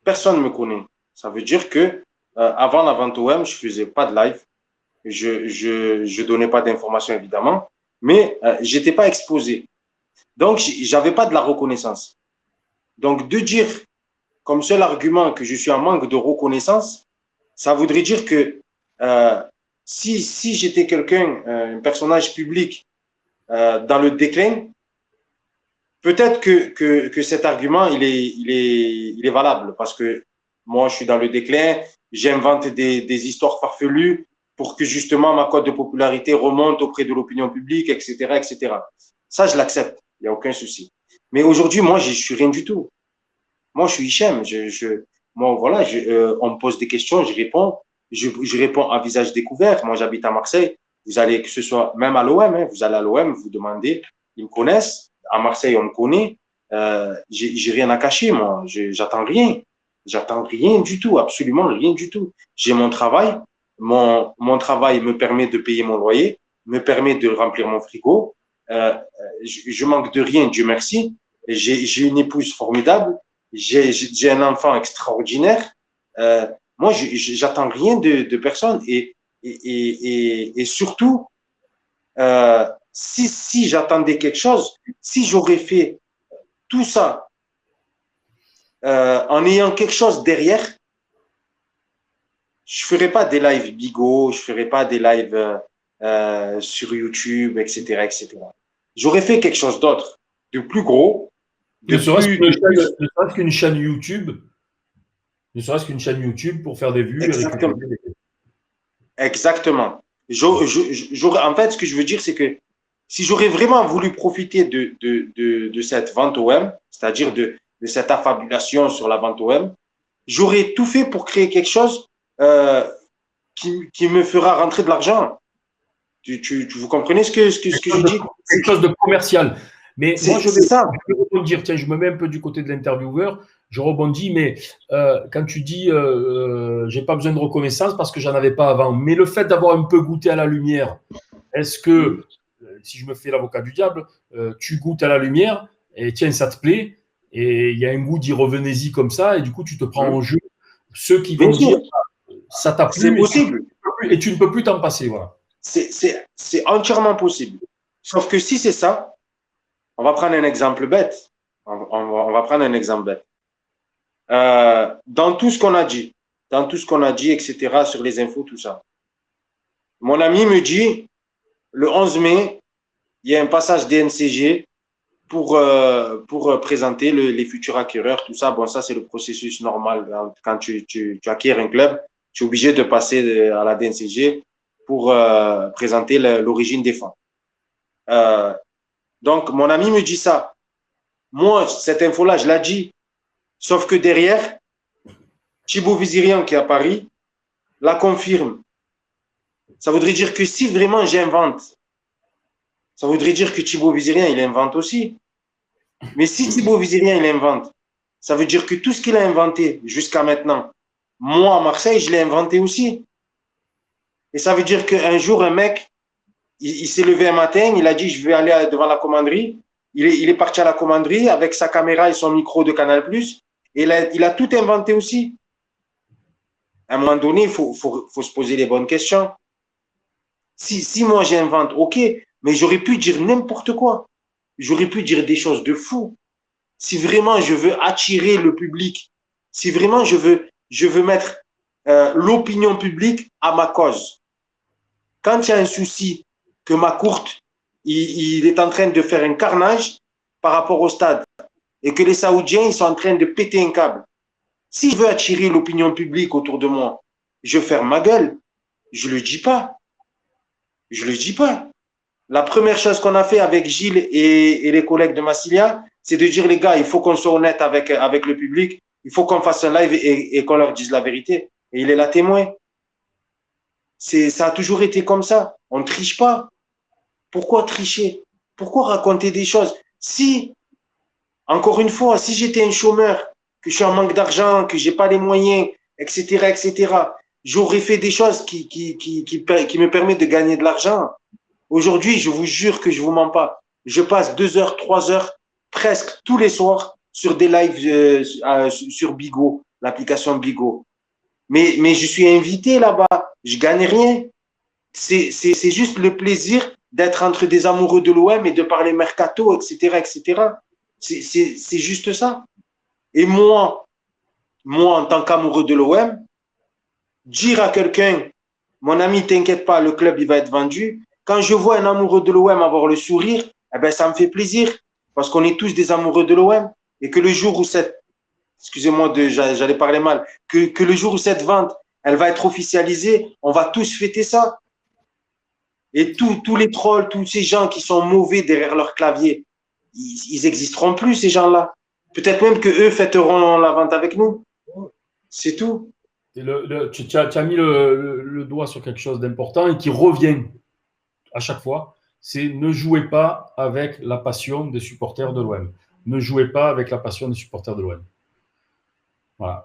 personne ne me connaît. Ça veut dire que avant la vente OM, je faisais pas de live. Je donnais pas d'informations, évidemment, mais j'étais pas exposé. Donc, j'avais pas de la reconnaissance. Donc, de dire comme seul argument que je suis en manque de reconnaissance, ça voudrait dire que si j'étais quelqu'un, un personnage public dans le déclin, peut-être que cet argument, il est valable parce que moi, je suis dans le déclin, j'invente des histoires farfelues pour que justement ma cote de popularité remonte auprès de l'opinion publique, etc., etc. Ça, je l'accepte, il n'y a aucun souci. Mais aujourd'hui, moi, je suis rien du tout. Moi, je suis Hichem. Moi, voilà, on me pose des questions, je réponds. Je réponds à visage découvert. Moi, j'habite à Marseille. Vous allez, que ce soit même à l'OM, hein, vous allez à l'OM, vous demandez, ils me connaissent. À Marseille, on me connaît. J'ai rien à cacher, moi. J'attends rien. J'attends rien du tout, absolument rien du tout. J'ai mon travail. Mon travail me permet de payer mon loyer, me permet de remplir mon frigo. Je manque de rien, Dieu merci. J'ai une épouse formidable. J'ai un enfant extraordinaire. Moi, j'attends rien de personne. Et surtout, si j'attendais quelque chose, si j'aurais fait tout ça en ayant quelque chose derrière, je ne ferais pas des lives Bigo, je ne ferais pas des lives sur YouTube, etc., etc. J'aurais fait quelque chose d'autre, de plus gros, ne serait-ce qu'une chaîne YouTube, ne serait-ce qu'une chaîne YouTube pour faire des vues. Exactement. Exactement. En fait, ce que je veux dire, c'est que si j'aurais vraiment voulu profiter de cette vente OM, c'est-à-dire de cette affabulation sur la vente OM, j'aurais tout fait pour créer quelque chose qui me fera rentrer de l'argent. Vous comprenez ce que je dis? Quelque chose de commercial. Mais moi, je vais rebondir. Tiens, je me mets un peu du côté de l'intervieweur. Je rebondis, mais quand tu dis j'ai pas besoin de reconnaissance parce que j'en avais pas avant, mais le fait d'avoir un peu goûté à la lumière, est-ce que, si je me fais l'avocat du diable, tu goûtes à la lumière et tiens, ça te plaît et il y a un goût d'y revenez-y comme ça et du coup, tu te prends en jeu ceux qui vont dire ça t'a plu. C'est possible. Et tu ne peux plus t'en passer. Voilà. C'est entièrement possible. Sauf que si c'est ça, on va prendre un exemple bête. On va prendre un exemple bête. Dans tout ce qu'on a dit, etc., sur les infos, tout ça. Mon ami me dit, le 11 mai, il y a un passage DNCG pour présenter les futurs acquéreurs, tout ça. Bon, ça, c'est le processus normal. Quand tu acquiers un club, tu es obligé de passer à la DNCG pour présenter l'origine des fonds. Donc, mon ami me dit ça. Moi, cette info-là, je l'ai dit. Sauf que derrière, Thibaut Vizirian, qui est à Paris, la confirme. Ça voudrait dire que si vraiment j'invente, ça voudrait dire que Thibaut Vizirian, il invente aussi. Mais si Thibaut Vizirian, il invente, ça veut dire que tout ce qu'il a inventé jusqu'à maintenant, moi, à Marseille, je l'ai inventé aussi. Et ça veut dire qu'un jour, un mec, il s'est levé un matin, il a dit, je vais aller devant la commanderie. Il est parti à la commanderie avec sa caméra et son micro de Canal+. Et il a tout inventé aussi. À un moment donné, il faut se poser les bonnes questions. Si moi j'invente, ok, mais j'aurais pu dire n'importe quoi. J'aurais pu dire des choses de fou. Si vraiment je veux attirer le public, si vraiment je veux mettre l'opinion publique à ma cause. Quand il y a un souci que ma courte, il est en train de faire un carnage par rapport au stade et que les Saoudiens, ils sont en train de péter un câble. Si je veux attirer l'opinion publique autour de moi, je ferme ma gueule. Je ne le dis pas. Je ne le dis pas. La première chose qu'on a fait avec Gilles et les collègues de Massilia, c'est de dire, les gars, il faut qu'on soit honnête avec le public. Il faut qu'on fasse un live et qu'on leur dise la vérité. Et il est là témoin. Ça a toujours été comme ça. On ne triche pas. Pourquoi tricher? Pourquoi raconter des choses? Si, encore une fois, si j'étais un chômeur, que je suis en manque d'argent, que je n'ai pas les moyens, etc., j'aurais fait des choses qui me permettent de gagner de l'argent. Aujourd'hui, je vous jure que je ne vous mens pas. Je passe 2 heures, 3 heures, presque tous les soirs sur des lives sur Bigo, l'application Bigo. Mais je suis invité là-bas. Je gagne rien. C'est juste le plaisir d'être entre des amoureux de l'OM et de parler mercato, etc., etc. C'est juste ça. Et moi, en tant qu'amoureux de l'OM, dire à quelqu'un, mon ami, t'inquiète pas, le club, il va être vendu. Quand je vois un amoureux de l'OM avoir le sourire, eh ben, ça me fait plaisir parce qu'on est tous des amoureux de l'OM et que le jour où excusez-moi, j'allais parler mal, que le jour où cette vente, elle va être officialisée, on va tous fêter ça. Et tous les trolls, tous ces gens qui sont mauvais derrière leur clavier, ils existeront plus, ces gens-là. Peut-être même qu'eux fêteront la vente avec nous. C'est tout. Et tu as mis le doigt sur quelque chose d'important et qui revient à chaque fois, c'est ne jouez pas avec la passion des supporters de l'OM. Ne jouez pas avec la passion des supporters de l'OM. Voilà.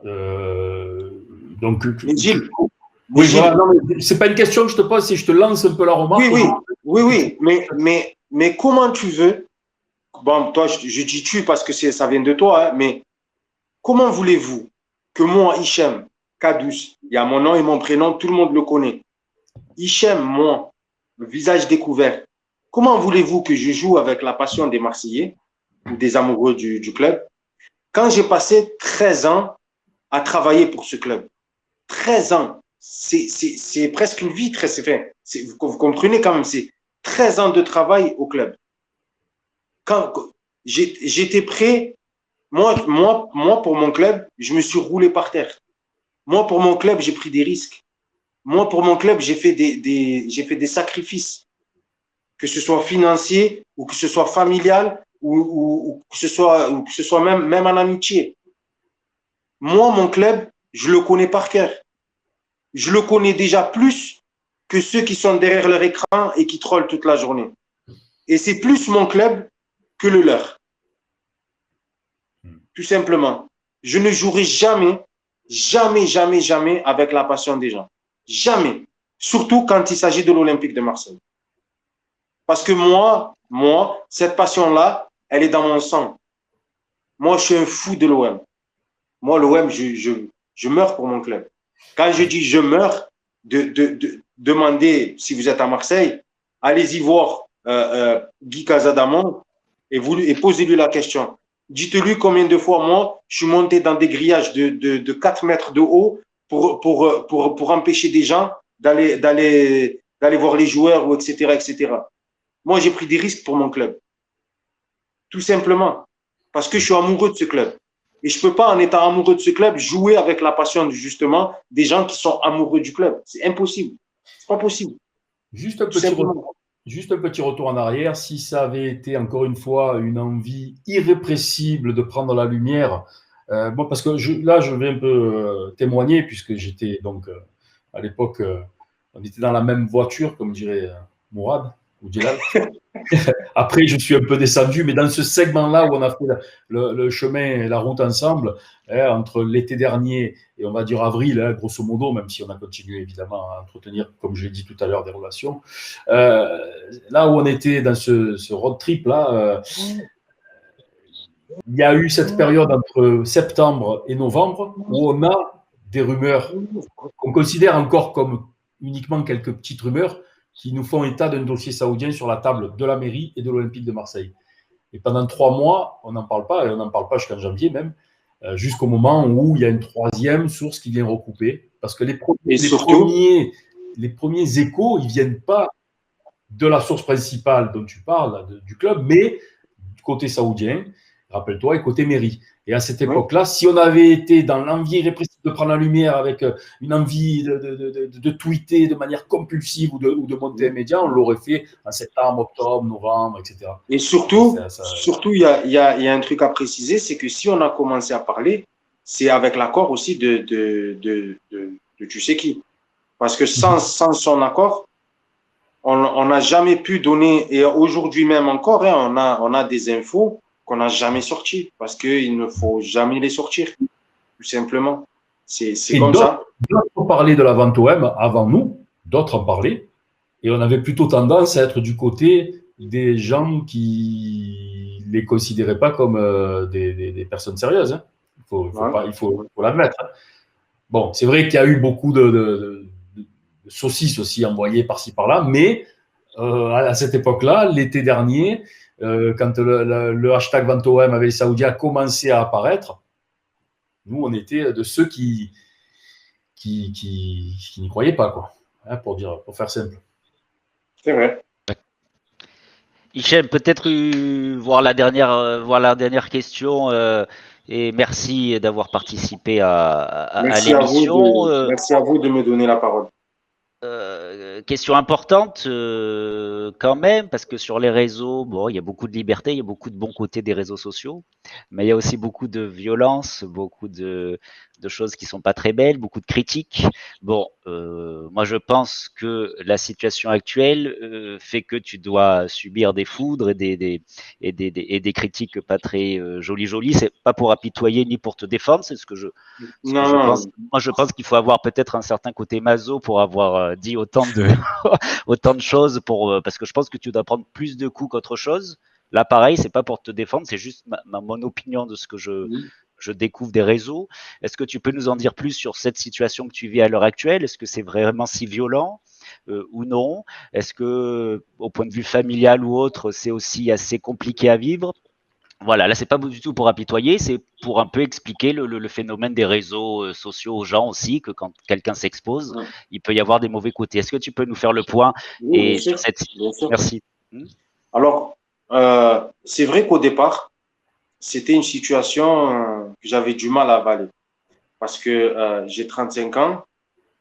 Donc, Mais Gilles, oui, voilà. Non, mais c'est pas une question que je te pose, c'est je te lance un peu la remarque. Oui. Mais comment tu veux? Bon, toi, je dis tu parce que ça vient de toi, hein, mais comment voulez-vous que moi, Hichem Kadous, il y a mon nom et mon prénom, tout le monde le connaît. Hichem, moi, le visage découvert. Comment voulez-vous que je joue avec la passion des Marseillais ou des amoureux du club quand j'ai passé 13 ans à travailler pour ce club? 13 ans, c'est presque une vie. Vous comprenez quand même, c'est 13 ans de travail au club. Quand j'étais prêt, moi, pour mon club, je me suis roulé par terre. Moi, pour mon club, j'ai pris des risques. Moi, pour mon club, j'ai fait des sacrifices, que ce soit financier ou que ce soit familial ou que ce soit même en amitié. Moi, mon club, je le connais par cœur. Je le connais déjà plus que ceux qui sont derrière leur écran et qui trollent toute la journée. Et c'est plus mon club que le leur. Tout simplement. Je ne jouerai jamais avec la passion des gens. Jamais. Surtout quand il s'agit de l'Olympique de Marseille. Parce que moi, cette passion-là, elle est dans mon sang. Moi, je suis un fou de l'OM. Moi, l'OM, je meurs pour mon club. Quand je dis je meurs, demandez, si vous êtes à Marseille, allez-y voir Guy Casadamon et posez-lui la question. Dites-lui combien de fois, moi, je suis monté dans des grillages de 4 mètres de haut pour empêcher des gens d'aller voir les joueurs, ou etc. Moi, j'ai pris des risques pour mon club. Tout simplement. Parce que je suis amoureux de ce club. Et je ne peux pas, en étant amoureux de ce club, jouer avec la passion, justement, des gens qui sont amoureux du club. C'est impossible. C'est pas possible. Juste un petit retour en arrière. Si ça avait été, encore une fois, une envie irrépressible de prendre la lumière, bon, parce que là, je vais un peu témoigner, puisque j'étais donc, à l'époque, on était dans la même voiture, comme dirait Mourad ou Djelal. Après, je suis un peu descendu, mais dans ce segment-là où on a fait le chemin et la route ensemble, entre l'été dernier et on va dire avril, grosso modo, même si on a continué évidemment à entretenir, comme je l'ai dit tout à l'heure, des relations, là où on était dans ce road trip-là, il y a eu cette période entre septembre et novembre où on a des rumeurs qu'on considère encore comme uniquement quelques petites rumeurs, qui nous font état d'un dossier saoudien sur la table de la mairie et de l'Olympique de Marseille. Et pendant 3 mois, on n'en parle pas, et on n'en parle pas jusqu'en janvier même, jusqu'au moment où il y a une troisième source qui vient recouper. Parce que les premiers échos, ils ne viennent pas de la source principale dont tu parles, du club, mais du côté saoudien, rappelle-toi, et côté mairie. Et à cette époque-là, si on avait été dans l'envie irrépressible de prendre la lumière avec une envie de tweeter de manière compulsive ou de monter un média, on l'aurait fait en septembre, octobre, novembre, etc. Et surtout, il y a un truc à préciser, c'est que si on a commencé à parler, c'est avec l'accord aussi de tu sais qui. Parce que sans son accord, on n'a jamais pu donner, et aujourd'hui même encore, on a des infos qu'on n'a jamais sorties, parce qu'il ne faut jamais les sortir, tout simplement. C'est comme ça. D'autres parlaient de la vente OM avant nous, d'autres en parlaient, et on avait plutôt tendance à être du côté des gens qui ne les considéraient pas comme des personnes sérieuses. Hein. Il faut l'admettre. Hein. Bon, c'est vrai qu'il y a eu beaucoup de saucisses aussi envoyées par-ci par-là, mais à cette époque-là, l'été dernier, quand le hashtag VentoM avec les Saoudiens a commencé à apparaître, Nous, on était de ceux qui n'y croyaient pas, quoi. Hein, pour faire simple. C'est vrai. Hichem, peut-être voir la dernière question. Et merci d'avoir participé à l'émission. Merci à vous de me donner la parole. Question importante quand même, parce que sur les réseaux, bon, il y a beaucoup de liberté, il y a beaucoup de bons côtés des réseaux sociaux, mais il y a aussi beaucoup de violence, beaucoup de choses qui sont pas très belles, beaucoup de critiques. Bon, moi je pense que la situation actuelle fait que tu dois subir des foudres et des critiques pas très jolies. C'est pas pour apitoyer ni pour te défendre, c'est ce que je pense. Moi, je pense qu'il faut avoir peut-être un certain côté maso pour avoir dit autant de autant de choses parce que je pense que tu dois prendre plus de coups qu'autre chose. Là, pareil, c'est pas pour te défendre, c'est juste mon opinion de ce que je découvre des réseaux. Est-ce que tu peux nous en dire plus sur cette situation que tu vis à l'heure actuelle? Est-ce que c'est vraiment si violent ou non? Est-ce que, au point de vue familial ou autre, c'est aussi assez compliqué à vivre? Voilà, là, c'est pas du tout pour apitoyer, c'est pour un peu expliquer le phénomène des réseaux sociaux aux gens aussi, que quand quelqu'un s'expose, il peut y avoir des mauvais côtés. Est-ce que tu peux nous faire le point Oui, sur cette... Merci. Alors, c'est vrai qu'au départ, c'était une situation que j'avais du mal à avaler parce que j'ai 35 ans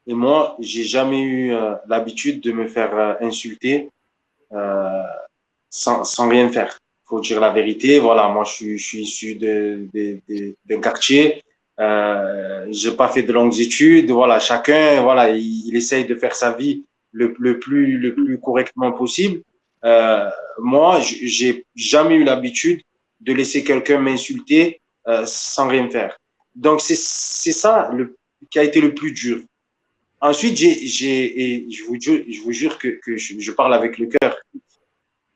et moi, j'ai jamais eu l'habitude de me faire insulter sans rien faire. Faut dire la vérité. Voilà, moi, je suis issu d'un quartier. J'ai pas fait de longues études. Voilà, chacun, voilà, il essaye de faire sa vie le plus correctement possible. Moi, j'ai jamais eu l'habitude de laisser quelqu'un m'insulter sans rien faire. Donc, c'est ça qui a été le plus dur. Ensuite, et je vous jure que je parle avec le cœur.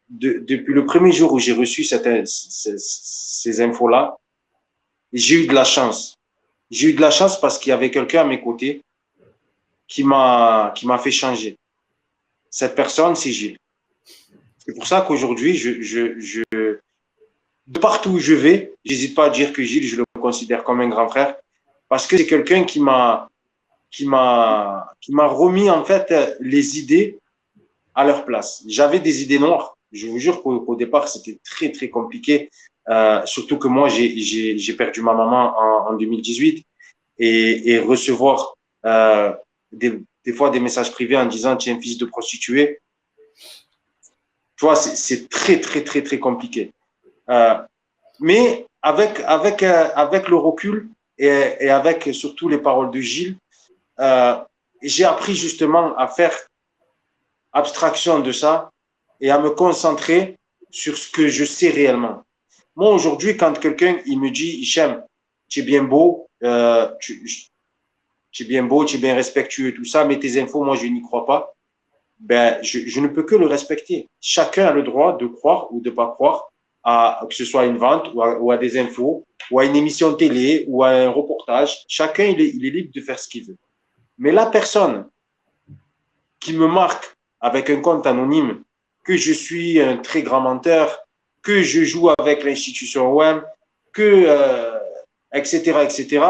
Depuis le premier jour où j'ai reçu ces infos-là, j'ai eu de la chance. J'ai eu de la chance parce qu'il y avait quelqu'un à mes côtés qui m'a fait changer. Cette personne, c'est Gilles. C'est pour ça qu'aujourd'hui, de partout où je vais, j'hésite pas à dire que Gilles, je le considère comme un grand frère parce que c'est quelqu'un qui m'a remis en fait les idées à leur place. J'avais des idées noires. Je vous jure qu'au départ, c'était très, très compliqué. Surtout que moi, j'ai perdu ma maman en 2018 et recevoir des fois des messages privés en disant tu es un fils de prostituée. Tu vois, c'est très, très, très, très compliqué. Mais avec le recul et avec surtout les paroles de Gilles, j'ai appris justement à faire abstraction de ça et à me concentrer sur ce que je sais réellement. Moi, aujourd'hui, quand quelqu'un il me dit, Hichem, tu es bien beau, tu es bien beau, tu es bien respectueux, tout ça, mais tes infos, moi, je n'y crois pas, ben, je ne peux que le respecter. Chacun a le droit de croire ou de ne pas croire, que ce soit une vente ou à des infos, ou à une émission de télé, ou à un reportage. Chacun, il est libre de faire ce qu'il veut. Mais la personne qui me marque avec un compte anonyme que je suis un très grand menteur, que je joue avec l'institution OM, etc., etc.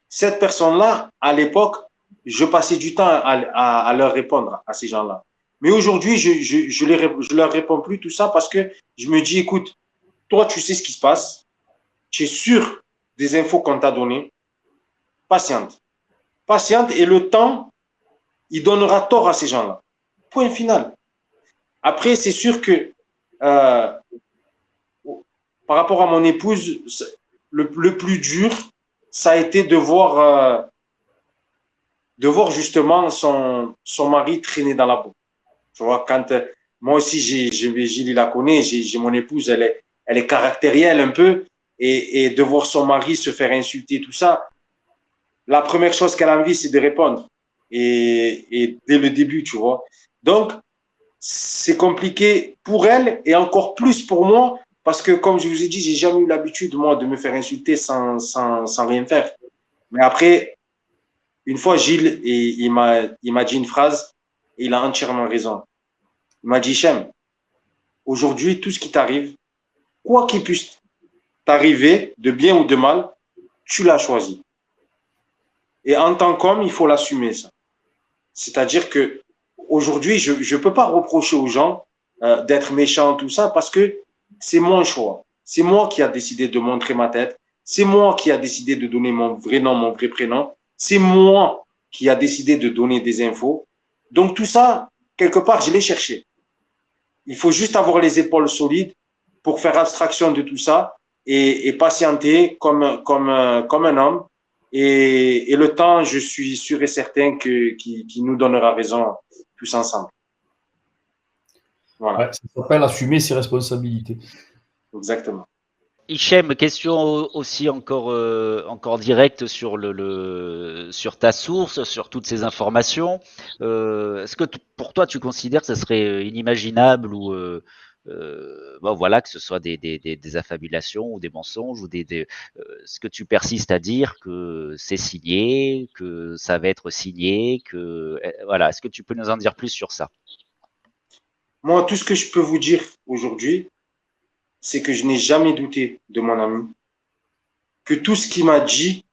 Cette personne-là, à l'époque, je passais du temps à leur répondre à ces gens-là. Mais aujourd'hui, je leur réponds plus tout ça parce que je me dis, écoute, toi, tu sais ce qui se passe, tu es sûr des infos qu'on t'a données, patiente. Patiente et le temps, il donnera tort à ces gens-là. Point final. Après, c'est sûr que par rapport à mon épouse, le plus dur, ça a été de voir justement son mari traîner dans la boue. Tu vois, quand moi aussi, Gilles la connaît, j'ai mon épouse, elle est caractérielle un peu, et de voir son mari se faire insulter, tout ça, la première chose qu'elle a envie, c'est de répondre. Et dès le début, tu vois. Donc, c'est compliqué pour elle et encore plus pour moi parce que, comme je vous ai dit, j'ai jamais eu l'habitude, moi, de me faire insulter sans rien faire. Mais après, une fois, Gilles, il m'a dit une phrase et il a entièrement raison. Il m'a dit, Hichem, aujourd'hui, tout ce qui t'arrive, quoi qu'il puisse t'arriver, de bien ou de mal, tu l'as choisi. Et en tant qu'homme, il faut l'assumer, ça. C'est-à-dire que aujourd'hui, je ne peux pas reprocher aux gens d'être méchants, tout ça, parce que c'est mon choix. C'est moi qui a décidé de montrer ma tête. C'est moi qui a décidé de donner mon vrai nom, mon vrai prénom. C'est moi qui a décidé de donner des infos. Donc tout ça, quelque part, je l'ai cherché. Il faut juste avoir les épaules solides pour faire abstraction de tout ça et patienter comme un homme. Et le temps, je suis sûr et certain qu'il nous donnera raison tous ensemble. Voilà. Ouais, ça s'appelle assumer ses responsabilités. Exactement. Hichem, question aussi encore directe sur sur ta source, sur toutes ces informations. Est-ce que pour toi, tu considères que ce serait inimaginable ou bon, voilà, que ce soit des affabulations ou des mensonges ou ce que tu persistes à dire que c'est signé, que ça va être signé, que voilà, est-ce que tu peux nous en dire plus sur ça? Moi, tout ce que je peux vous dire aujourd'hui, c'est que je n'ai jamais douté de mon ami, que tout ce qu'il m'a dit,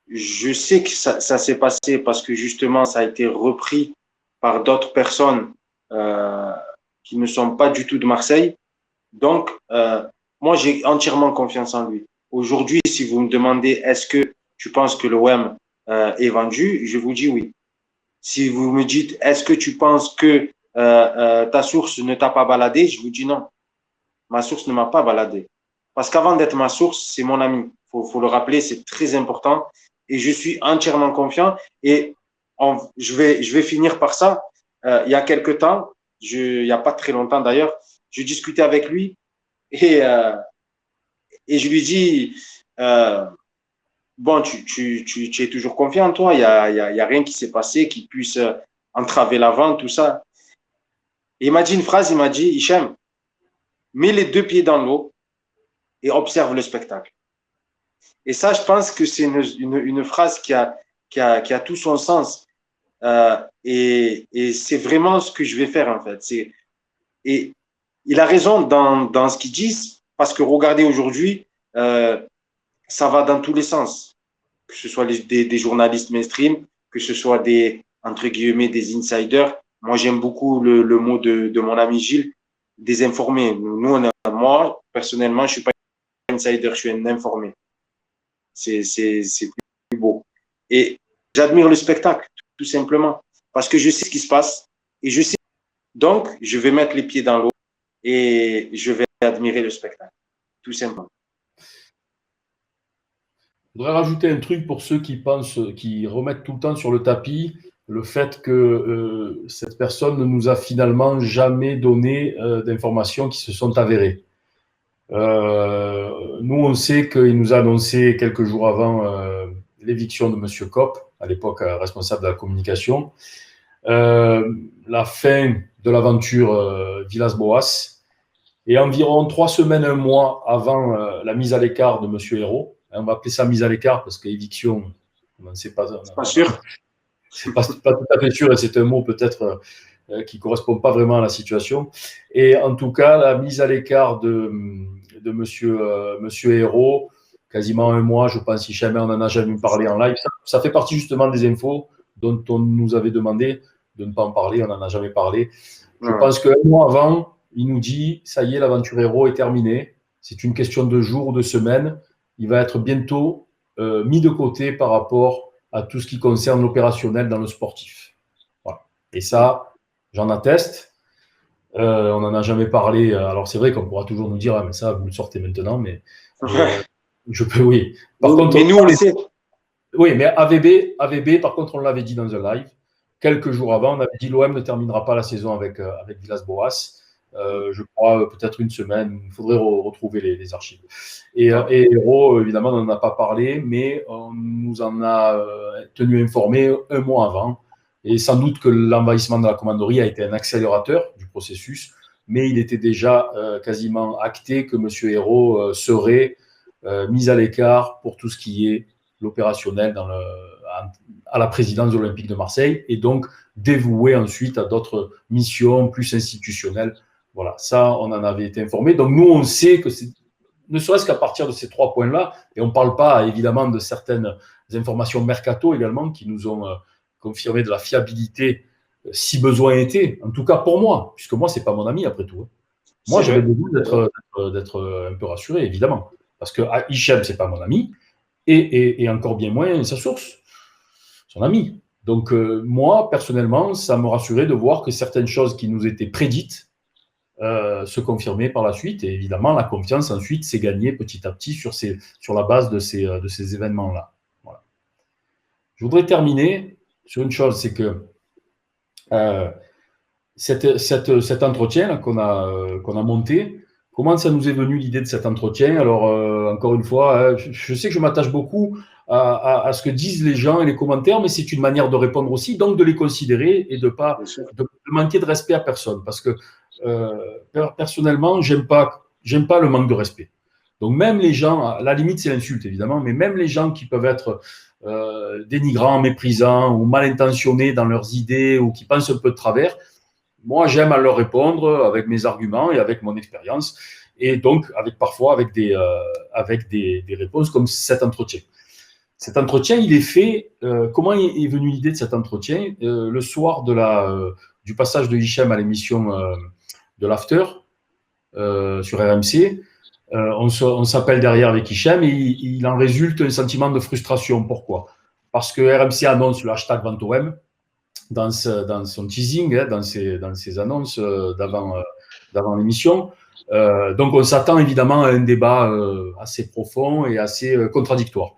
je sais que ça s'est passé parce que justement, ça a été repris par d'autres personnes qui ne sont pas du tout de Marseille. Donc, moi, j'ai entièrement confiance en lui. Aujourd'hui, si vous me demandez, est-ce que tu penses que l'OM est vendu, je vous dis oui. Si vous me dites, est-ce que tu penses que ta source ne t'a pas baladé, je vous dis non. Ma source ne m'a pas baladé. Parce qu'avant d'être ma source, c'est mon ami. Faut le rappeler, c'est très important. Et je suis entièrement confiant. Et je vais finir par ça. Il y a quelque temps, il n'y a pas très longtemps d'ailleurs, je discutais avec lui et je lui dis, bon, tu es toujours confiant, toi. Il y a rien qui s'est passé qui puisse entraver la vente, tout ça. Et il m'a dit une phrase, il m'a dit, Hichem, mets les deux pieds dans l'eau et observe le spectacle. Et ça, je pense que c'est une phrase qui a tout son sens. Et c'est vraiment ce que je vais faire, en fait. Et il a raison dans ce qu'il dit, parce que regardez aujourd'hui, ça va dans tous les sens. Que ce soit des journalistes mainstream, que ce soit entre guillemets, des insiders. Moi, j'aime beaucoup le mot de mon ami Gilles, des informés. Moi, personnellement, je ne suis pas un insider, je suis un informé. C'est plus beau. Et j'admire le spectacle, tout simplement, parce que je sais ce qui se passe et je sais. Donc, je vais mettre les pieds dans l'eau et je vais admirer le spectacle, tout simplement. Je voudrais rajouter un truc pour ceux qui remettent tout le temps sur le tapis le fait que cette personne ne nous a finalement jamais donné d'informations qui se sont avérées. Nous, on sait qu'il nous a annoncé quelques jours avant l'éviction de M. Kopp, à l'époque responsable de la communication, la fin de l'aventure Villas-Boas, et environ 3 semaines, 1 mois avant la mise à l'écart de M. Hérault. On va appeler ça mise à l'écart parce qu'éviction, on ne sait pas. C'est pas sûr. C'est pas tout à fait sûr et c'est un mot peut-être qui ne correspond pas vraiment à la situation. Et en tout cas, la mise à l'écart de monsieur Hérault, quasiment 1 mois, je pense, si jamais on n'en a jamais parlé en live. Ça fait partie justement des infos dont on nous avait demandé de ne pas en parler, on n'en a jamais parlé. Je pense qu'1 mois avant, il nous dit, ça y est, l'aventure Hérault est terminée. C'est une question de jours ou de semaines. Il va être bientôt mis de côté par rapport à tout ce qui concerne l'opérationnel dans le sportif. Voilà. Et ça, j'en atteste. On n'en a jamais parlé. Alors, c'est vrai qu'on pourra toujours nous dire, ah, mais ça, vous le sortez maintenant, mais je peux, oui. Par contre, mais nous, on le sait. Oui, mais AVB, par contre, on l'avait dit dans un live. Quelques jours avant, on avait dit l'OM ne terminera pas la saison avec Villas-Boas. Je crois peut-être 1 semaine. Il faudrait retrouver les archives. Et Hérault, évidemment, on n'en a pas parlé, mais on nous en a tenu informés 1 mois avant. Et sans doute que l'envahissement de la commanderie a été un accélérateur du processus, mais il était déjà quasiment acté que M. Hérault serait mis à l'écart pour tout ce qui est l'opérationnel à la présidence de l'Olympique de Marseille et donc dévoué ensuite à d'autres missions plus institutionnelles. Voilà, ça, on en avait été informé. Donc, nous, on sait que ne serait-ce qu'à partir de ces 3 points-là, et on ne parle pas évidemment de certaines informations mercato également qui nous ont confirmé de la fiabilité si besoin était, en tout cas pour moi, puisque moi, ce n'est pas mon ami après tout. Hein. Moi, j'avais besoin d'être un peu rassuré, évidemment, parce que Hichem, ce n'est pas mon ami, et encore bien moins sa source, son ami. Donc, moi, personnellement, ça me rassurait de voir que certaines choses qui nous étaient prédites se confirmaient par la suite. Et évidemment, la confiance, ensuite, s'est gagnée petit à petit sur la base de ces événements-là. Voilà. Je voudrais terminer sur une chose, c'est que cet entretien qu'on a monté, comment ça nous est venu l'idée de cet entretien? Alors, encore une fois, je sais que je m'attache beaucoup à ce que disent les gens et les commentaires, mais c'est une manière de répondre aussi, donc de les considérer et de pas de manquer de respect à personne. Parce que personnellement, j'aime pas le manque de respect. Donc même les gens, à la limite c'est l'insulte évidemment, mais même les gens qui peuvent être dénigrants, méprisants ou mal intentionnés dans leurs idées ou qui pensent un peu de travers, moi j'aime à leur répondre avec mes arguments et avec mon expérience et donc parfois avec des réponses comme cet entretien. Cet entretien, il est fait. Comment est venue l'idée de cet entretien? Le soir du passage de Hichem à l'émission de l'After sur RMC, on s'appelle derrière avec Hichem et il en résulte un sentiment de frustration. Pourquoi? Parce que RMC annonce le hashtag VantoM dans son teasing, dans ses annonces d'avant l'émission. Donc on s'attend évidemment à un débat assez profond et assez contradictoire.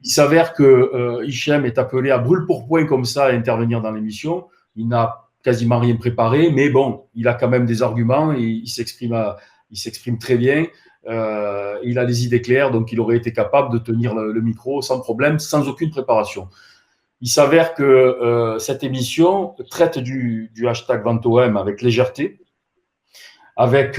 Il s'avère que Hichem est appelé à brûle-pourpoint comme ça à intervenir dans l'émission. Il n'a quasiment rien préparé, mais bon, il a quand même des arguments et il s'exprime très bien. Il a les idées claires, donc il aurait été capable de tenir le micro sans problème, sans aucune préparation. Il s'avère que cette émission traite du hashtag VantoM avec légèreté, avec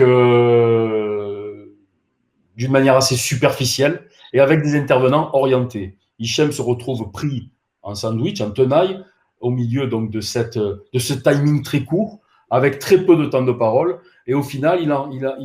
d'une manière assez superficielle et avec des intervenants orientés. Hichem se retrouve pris en sandwich, en tenaille, au milieu donc de ce timing très court, avec très peu de temps de parole. Et au final, il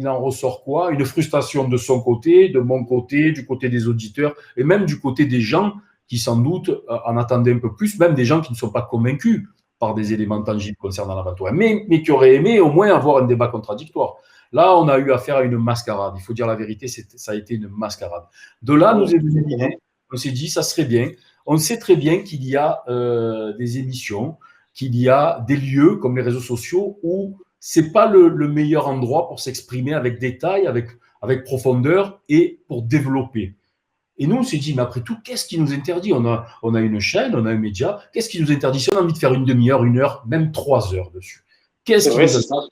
en ressort quoi? Une frustration de son côté, de mon côté, du côté des auditeurs et même du côté des gens qui sans doute en attendaient un peu plus, même des gens qui ne sont pas convaincus par des éléments tangibles concernant la VantoM, mais qui auraient aimé au moins avoir un débat contradictoire. Là, on a eu affaire à une mascarade. Il faut dire la vérité, ça a été une mascarade. De là, nous est venue l'idée. On s'est dit, ça serait bien. On sait très bien qu'il y a des émissions, qu'il y a des lieux comme les réseaux sociaux où c'est pas le meilleur endroit pour s'exprimer avec détail, avec profondeur et pour développer. Et nous, on s'est dit, mais après tout, qu'est-ce qui nous interdit? On a une chaîne, on a un média. Qu'est-ce qui nous interdit? Si on a envie de faire une demi-heure, 1 heure, même 3 heures dessus. Qu'est-ce qui nous interdit?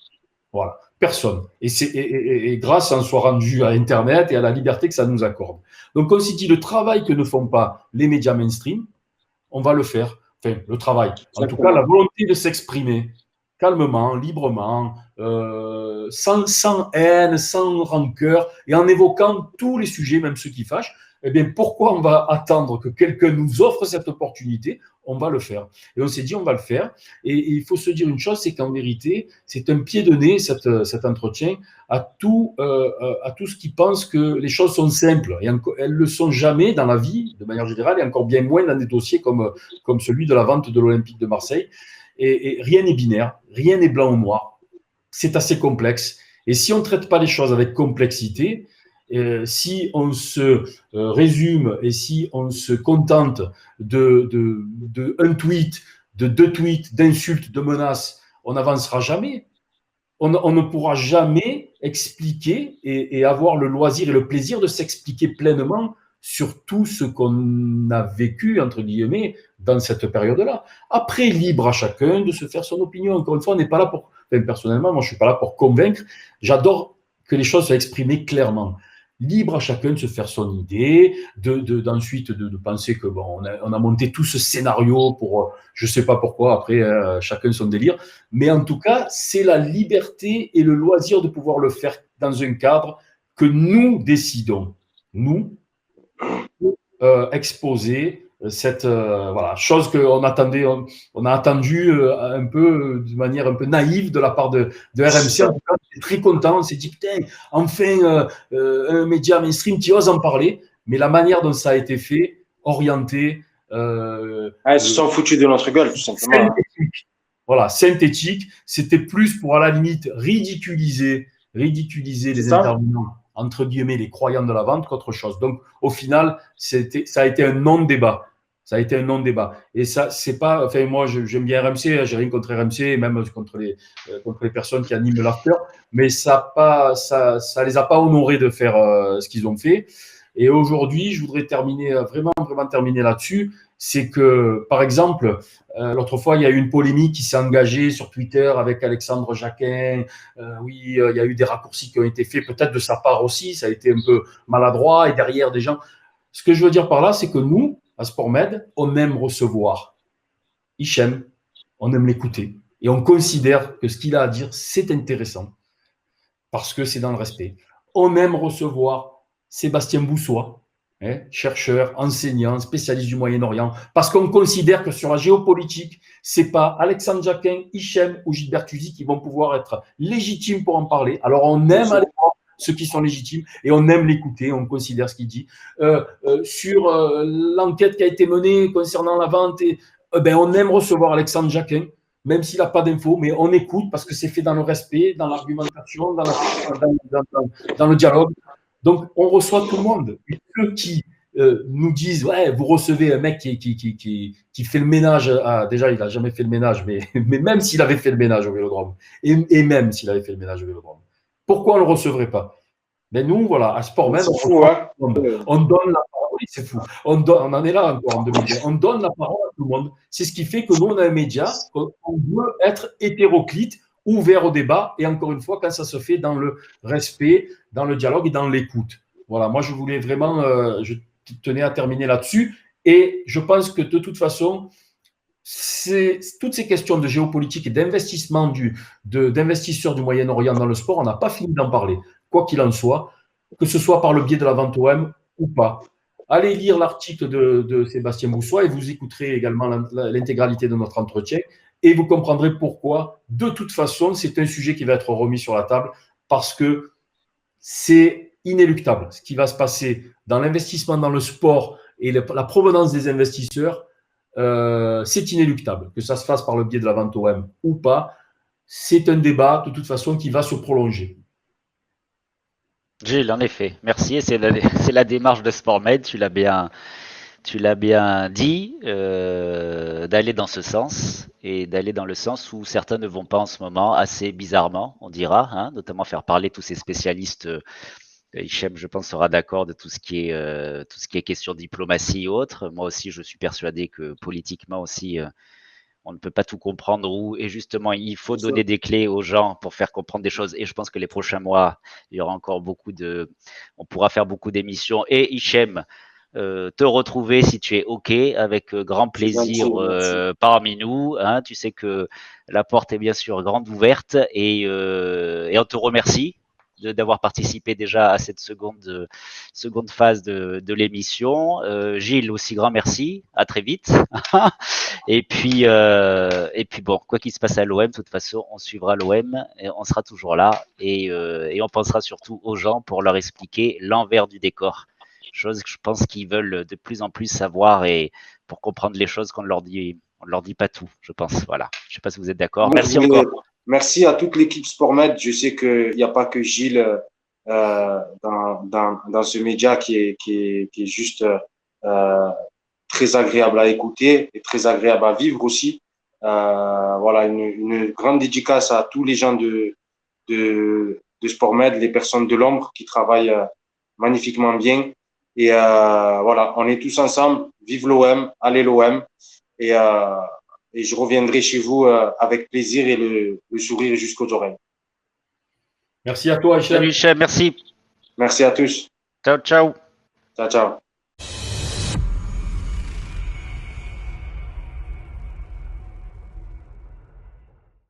Voilà. Personne. Et grâce à on soit rendu à Internet et à la liberté que ça nous accorde. Donc, on s'est dit, le travail que ne font pas les médias mainstream, on va le faire. Enfin, le travail. En tout cas, la volonté de s'exprimer calmement, librement, sans haine, sans rancœur, et en évoquant tous les sujets, même ceux qui fâchent. Eh bien, pourquoi on va attendre que quelqu'un nous offre cette opportunité? On va le faire. Et on s'est dit, on va le faire. Et il faut se dire une chose, c'est qu'en vérité, c'est un pied de nez, cet entretien, à tout ce qui pense que les choses sont simples. Et elles ne le sont jamais dans la vie, de manière générale, et encore bien moins dans des dossiers comme celui de la vente de l'Olympique de Marseille. Et rien n'est binaire, rien n'est blanc ou noir. C'est assez complexe. Et si on ne traite pas les choses avec complexité, si on se résume et si on se contente de un tweet, de 2 tweets, d'insultes, de menaces, on n'avancera jamais. On ne pourra jamais expliquer et avoir le loisir et le plaisir de s'expliquer pleinement sur tout ce qu'on a vécu, entre guillemets, dans cette période-là. Après, libre à chacun de se faire son opinion. Encore une fois, on n'est pas là pour... Enfin, personnellement, moi, je ne suis pas là pour convaincre. J'adore que les choses soient exprimées clairement. Libre à chacun de se faire son idée, d'ensuite de penser que bon, on a monté tout ce scénario pour, je ne sais pas pourquoi, après, chacun son délire. Mais en tout cas, c'est la liberté et le loisir de pouvoir le faire dans un cadre que nous décidons. Nous, exposer cette voilà, chose qu'on attendait, on a attendu un peu de manière un peu naïve de la part de RMC. En tout cas, on est très content, on s'est dit putain, enfin un média mainstream qui ose en parler, mais la manière dont ça a été fait, orienté, Ils se sont foutus de notre gueule, tout simplement. synthétique. Voilà, synthétique, c'était plus pour à la limite ridiculiser les intervenants, entre guillemets, les croyants de la vente qu'autre chose. Donc, au final, ça a été un non-débat. Ça a été un non-débat. Et ça, c'est pas. Enfin, moi, j'aime bien RMC, j'ai rien contre RMC, même contre les personnes qui animent l'after, mais ça les a pas honorés de faire ce qu'ils ont fait. Et aujourd'hui, je voudrais terminer, vraiment terminer là-dessus. C'est que, par exemple, l'autre fois, il y a eu une polémique qui s'est engagée sur Twitter avec Alexandre Jacquin. Oui, il y a eu des raccourcis qui ont été faits, peut-être de sa part aussi. Ça a été un peu maladroit et derrière des gens. Ce que je veux dire par là, c'est que nous, à SportMed, on aime recevoir Hichem, on aime l'écouter et on considère que ce qu'il a à dire, c'est intéressant parce que c'est dans le respect. On aime recevoir Sébastien Boussois, chercheur, enseignant, spécialiste du Moyen-Orient, parce qu'on considère que sur la géopolitique, c'est pas Alexandre Jacquin, Hichem ou Gilbert Tuzy qui vont pouvoir être légitimes pour en parler. Alors on aime aller voir ceux qui sont légitimes et on aime l'écouter, on considère ce qu'il dit. Sur l'enquête qui a été menée concernant la vente, on aime recevoir Alexandre Jacquin, même s'il n'a pas d'infos, mais on écoute parce que c'est fait dans le respect, dans l'argumentation, dans le dialogue. Donc, on reçoit tout le monde. Et ceux qui nous disent, ouais, vous recevez un mec qui fait le ménage, déjà, il n'a jamais fait le ménage, mais même s'il avait fait le ménage au Vélodrome, et même s'il avait fait le ménage au Vélodrome, pourquoi on ne le recevrait pas? Mais nous, voilà, à SportMed, on donne la parole, c'est fou. On en est là encore en 2020. On donne la parole à tout le monde. C'est ce qui fait que nous, on a un média, on veut être hétéroclite, ouvert au débat, et encore une fois, quand ça se fait dans le respect, dans le dialogue et dans l'écoute. Voilà, moi, je voulais vraiment, je tenais à terminer là-dessus, et je pense que de toute façon, toutes ces questions de géopolitique et d'investissement d'investisseurs du Moyen-Orient dans le sport, on n'a pas fini d'en parler. Quoi qu'il en soit, que ce soit par le biais de la vente OM ou pas. Allez lire l'article de Sébastien Boussois et vous écouterez également l'intégralité de notre entretien et vous comprendrez pourquoi, de toute façon, c'est un sujet qui va être remis sur la table parce que c'est inéluctable. Ce qui va se passer dans l'investissement dans le sport et la provenance des investisseurs, c'est inéluctable. Que ça se fasse par le biais de la vente OM ou pas, c'est un débat de toute façon qui va se prolonger. Gilles, en effet, merci. C'est la démarche de SportMed, tu l'as bien dit, d'aller dans ce sens et d'aller dans le sens où certains ne vont pas en ce moment, assez bizarrement, on dira, hein, notamment faire parler tous ces spécialistes. Hichem, je pense, sera d'accord de tout ce qui est question diplomatie et autres. Moi aussi, je suis persuadé que politiquement aussi, on ne peut pas tout comprendre et justement, il faut donner des clés aux gens pour faire comprendre des choses. Et je pense que les prochains mois, il y aura encore on pourra faire beaucoup d'émissions. Et Hichem, te retrouver si tu es OK, avec grand plaisir parmi nous. Hein. Tu sais que la porte est bien sûr grande ouverte et on te remercie d'avoir participé déjà à cette seconde phase de l'émission. Gilles, aussi grand merci. À très vite. et puis bon, quoi qu'il se passe à l'OM, de toute façon, on suivra l'OM et on sera toujours là et on pensera surtout aux gens pour leur expliquer l'envers du décor. Chose que je pense qu'ils veulent de plus en plus savoir et pour comprendre les choses qu'on ne leur dit pas tout, je pense. Voilà. Je ne sais pas si vous êtes d'accord. Merci encore. Merci à toute l'équipe SportMed. Je sais qu'il n'y a pas que Gilles dans ce média qui est juste très agréable à écouter et très agréable à vivre aussi. Voilà, une grande dédicace à tous les gens de SportMed, les personnes de l'ombre qui travaillent magnifiquement bien. Et voilà, on est tous ensemble. Vive l'OM, allez l'OM. Et je reviendrai chez vous avec plaisir et le sourire jusqu'aux oreilles. Merci à toi, Hichem. Salut, Hichem, merci. Merci à tous. Ciao, ciao. Ciao, ciao.